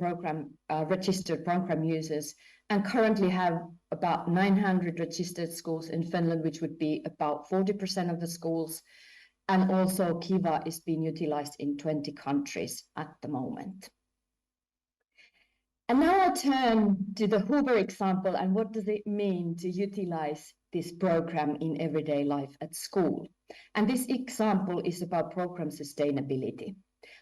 registered program users, and currently have about 900 registered schools in Finland, which would be about 40% of the schools. And also Kiva is being utilized in 20 countries at the moment. And now I'll turn to the Hoover example and what does it mean to utilize this program in everyday life at school. And this example is about program sustainability.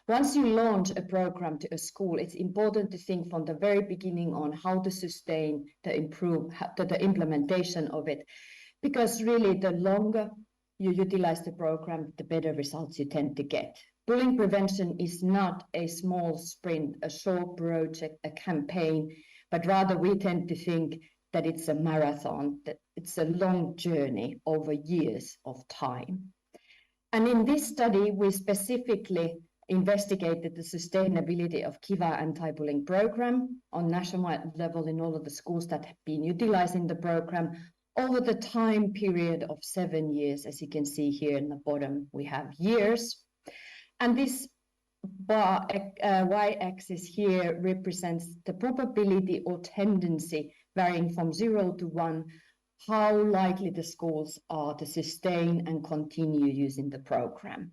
Once you launch a program to a school, it's important to think from the very beginning on how to sustain the implementation of it, because really the longer you utilize the program, the better results you tend to get. Bullying prevention is not a small sprint, a short project, a campaign, but rather we tend to think that it's a marathon, that it's a long journey over years of time. And in this study, we specifically investigated the sustainability of Kiva anti-bullying program on national level in all of the schools that have been utilizing the program over the time period of 7 years. As you can see here in the bottom, we have years. And this bar, y-axis here represents the probability or tendency varying from 0 to 1, how likely the schools are to sustain and continue using the program.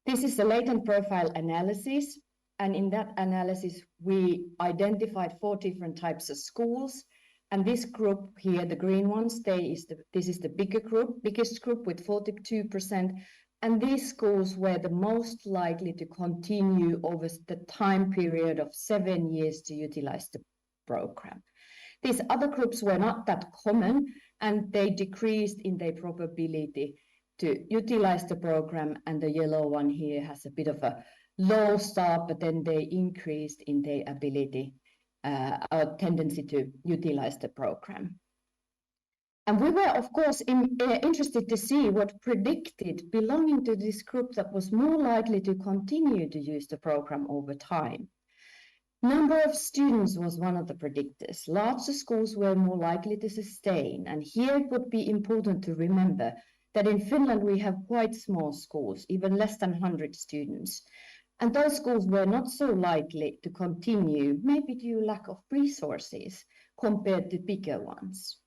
This is a latent profile analysis, and in that analysis we identified 4 different types of schools, and this group here, the green ones, this is the biggest group with 42%, and these schools were the most likely to continue over the time period of 7 years to utilize the program. These other groups were not that common, and they decreased in their probability to utilize the program, and the yellow one here has a bit of a low start, but then they increased in their ability or tendency to utilize the program. And we were, of course, interested to see what predicted belonging to this group that was more likely to continue to use the program over time. Number of students was one of the predictors. Larger schools were more likely to sustain, and here it would be important to remember that in Finland we have quite small schools, even less than 100 students. And those schools were not so likely to continue, maybe due to lack of resources compared to bigger ones.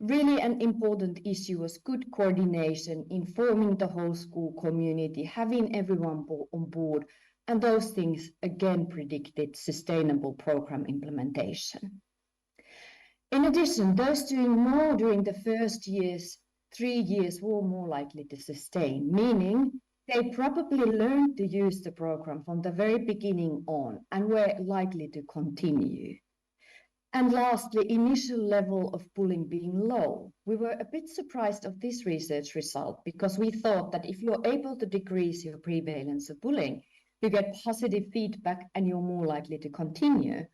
Really an important issue was good coordination, informing the whole school community, having everyone on board, and those things again predicted sustainable program implementation. In addition, those doing more during the first 3 years were more likely to sustain, meaning they probably learned to use the program from the very beginning on and were likely to continue. And lastly, initial level of bullying being low. We were a bit surprised of this research result because we thought that if you're able to decrease your prevalence of bullying, you get positive feedback and you're more likely to continue.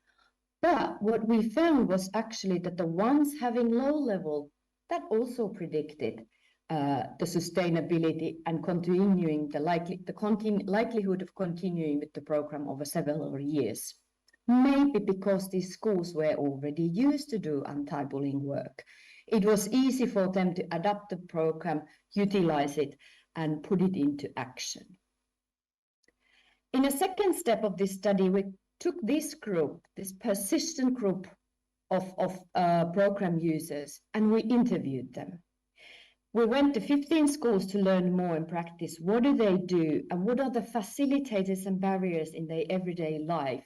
But what we found was actually that the ones having low level, that also predicted the sustainability and continuing the likelihood of continuing with the program over several years. Maybe because these schools were already used to do anti-bullying work. It was easy for them to adapt the program, utilize it, and put it into action. In a second step of this study, we took this group, this persistent group of program users, and we interviewed them. We went to 15 schools to learn more and practice. What do they do, and what are the facilitators and barriers in their everyday life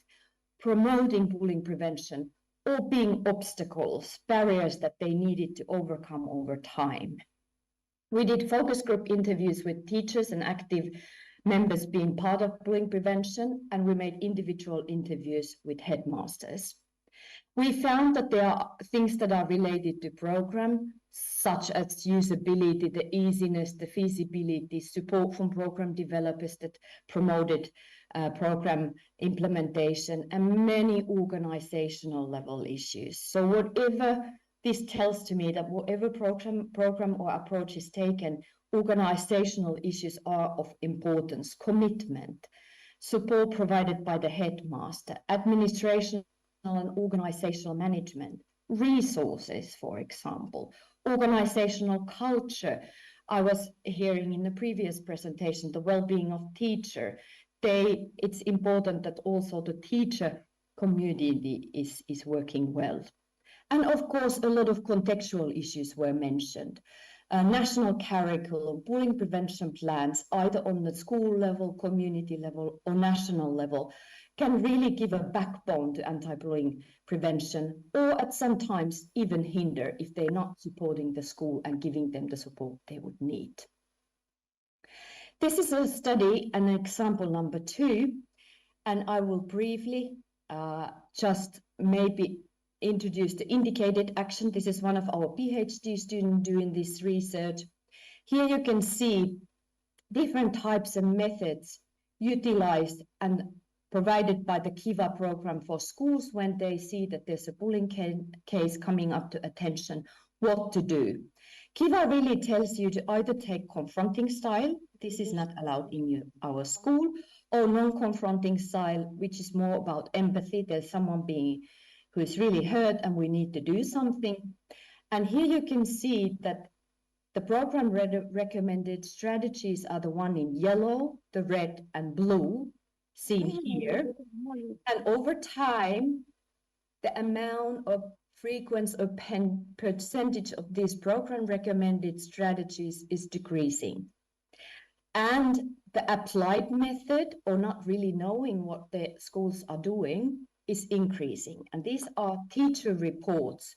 promoting bullying prevention, or being obstacles, barriers that they needed to overcome over time. We did focus group interviews with teachers and active members being part of bullying prevention, and we made individual interviews with headmasters. We found that there are things that are related to program, such as usability, the easiness, the feasibility, support from program developers that promoted program implementation, and many organizational level issues. So whatever this tells to me, that whatever program or approach is taken, organizational issues are of importance, commitment, support provided by the headmaster, administration and organizational management, resources, for example, organizational culture. I was hearing in the previous presentation, the well-being of teacher. It's important that also the teacher community is working well. And of course, a lot of contextual issues were mentioned. National curriculum, bullying prevention plans, either on the school level, community level, or national level, can really give a backbone to anti-bullying prevention, or at some times even hinder if they're not supporting the school and giving them the support they would need. This is a study, an example number 2, and I will briefly just maybe introduce the indicated action. This is one of our PhD students doing this research. Here you can see different types of methods utilized and provided by the Kiva program for schools when they see that there's a bullying case coming up to attention, what to do. Kiva really tells you to either take confronting style, this is not allowed in our school, or non-confronting style, which is more about empathy. There's someone who is really hurt and we need to do something. And here you can see that The program recommended strategies are the one in yellow, the red and blue, seen here. And over time, the amount of frequency or percentage of these program recommended strategies is decreasing. And the applied method, or not really knowing what the schools are doing, is increasing. And these are teacher reports.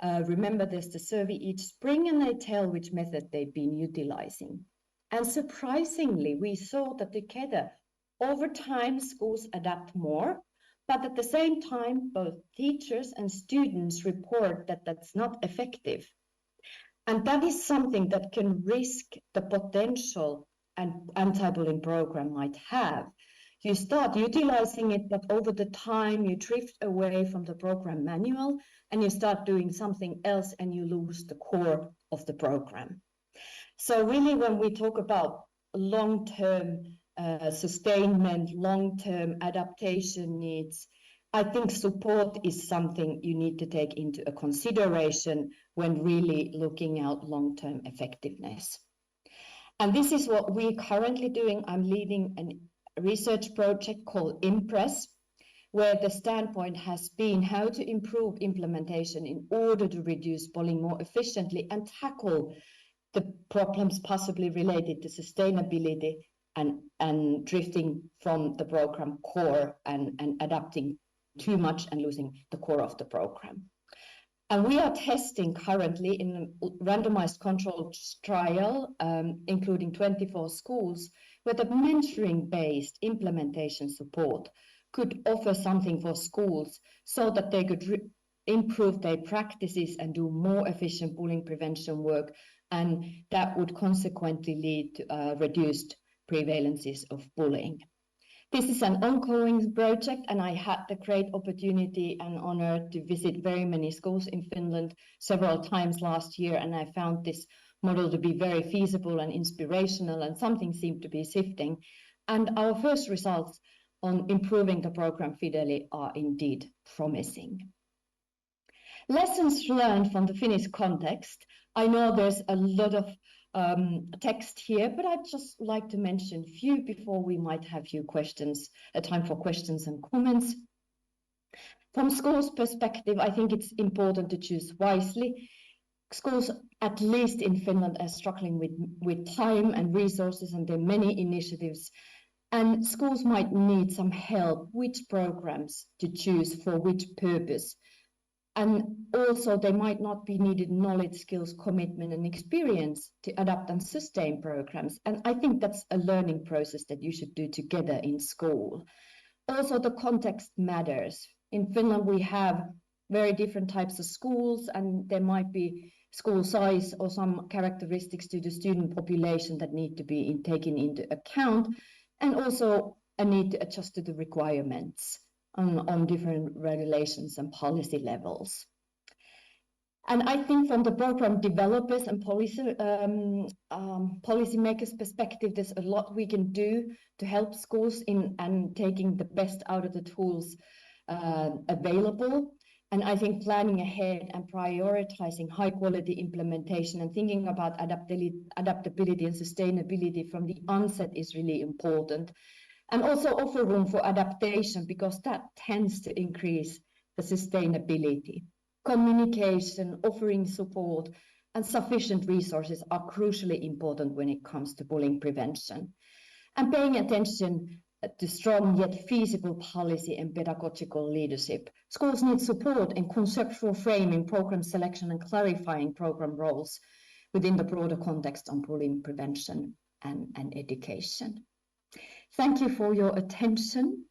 Remember, there's the survey each spring, and they tell which method they've been utilizing. And surprisingly, we saw that together, over time, schools adapt more, but at the same time, both teachers and students report that that's not effective. And that is something that can risk the potential an anti-bullying program might have. You start utilizing it, but over the time you drift away from the program manual and you start doing something else and you lose the core of the program. So really, when we talk about long-term sustainment, long-term adaptation needs, I think support is something you need to take into a consideration when really looking at long-term effectiveness. And this is what we're currently doing. I'm leading a research project called IMPRESS, where the standpoint has been how to improve implementation in order to reduce bullying more efficiently and tackle the problems possibly related to sustainability and drifting from the program core and adapting too much and losing the core of the program. And we are testing currently in a randomized controlled trial, including 24 schools, where the mentoring-based implementation support could offer something for schools so that they could improve their practices and do more efficient bullying prevention work, and that would consequently lead to reduced prevalences of bullying. This is an ongoing project, and I had the great opportunity and honor to visit very many schools in Finland several times last year, and I found this model to be very feasible and inspirational, and something seemed to be shifting. And our first results on improving the program fidelity are indeed promising. Lessons learned from the Finnish context. I know there's a lot of text here, but I'd just like to mention a few before we might have few questions, time for questions and comments. From schools' perspective, I think it's important to choose wisely. Schools, at least in Finland, are struggling with time and resources, and there are many initiatives. And schools might need some help, which programs to choose for which purpose. And also they might not be needed knowledge, skills, commitment, and experience to adapt and sustain programs. And I think that's a learning process that you should do together in school. Also, the context matters. In Finland, we have very different types of schools, and there might be school size or some characteristics to the student population that need to be taken into account, and also a need to adjust to the requirements on different regulations and policy levels. And I think from the program developers and policymakers' perspective, there's a lot we can do to help schools in and taking the best out of the tools available. And I think planning ahead and prioritizing high quality implementation and thinking about adaptability and sustainability from the onset is really important. And also offer room for adaptation, because that tends to increase the sustainability. Communication, offering support, and sufficient resources are crucially important when it comes to bullying prevention. And paying attention to strong yet feasible policy and pedagogical leadership. Schools need support in conceptual framing, program selection, and clarifying program roles within the broader context on bullying prevention and education. Thank you for your attention,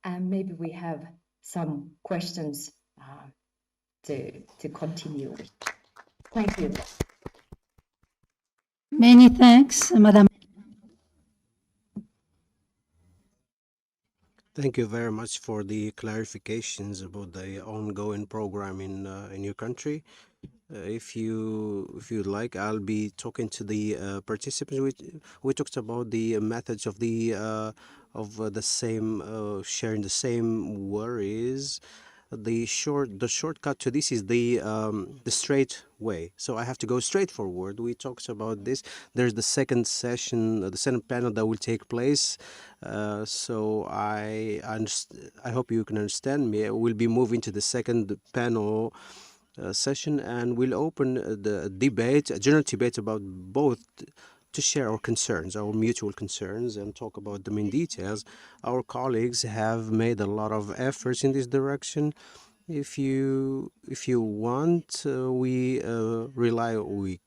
and maybe we have some questions to continue with. Thank you. Many thanks, Madam. Thank you very much for the clarifications about the ongoing program in your country. If you like, I'll be talking to the participants. We talked about the methods of the same sharing the same worries, the shortcut to this is the straight way. So I have to go straight forward. We talked about this. There's the second session, the second panel that will take place. So I hope you can understand me. We'll be moving to the second panel session, and we'll open the debate, a general debate about both, to share our concerns, our mutual concerns, and talk about them in details. Our colleagues have made a lot of efforts in this direction. If you want, we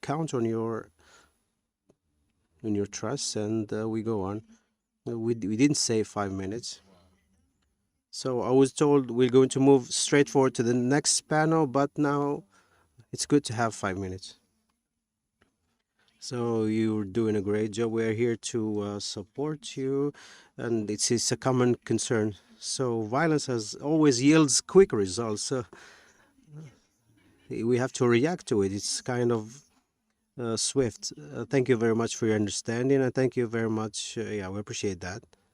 count on your trust, and we go on. We didn't say 5 minutes. So I was told we're going to move straight forward to the next panel, but now it's good to have 5 minutes. So you're doing a great job. We're here to support you, and it's a common concern. So violence has always yields quick results. We have to react to it. It's kind of swift. Thank you very much for your understanding, and thank you very much. Yeah, we appreciate that.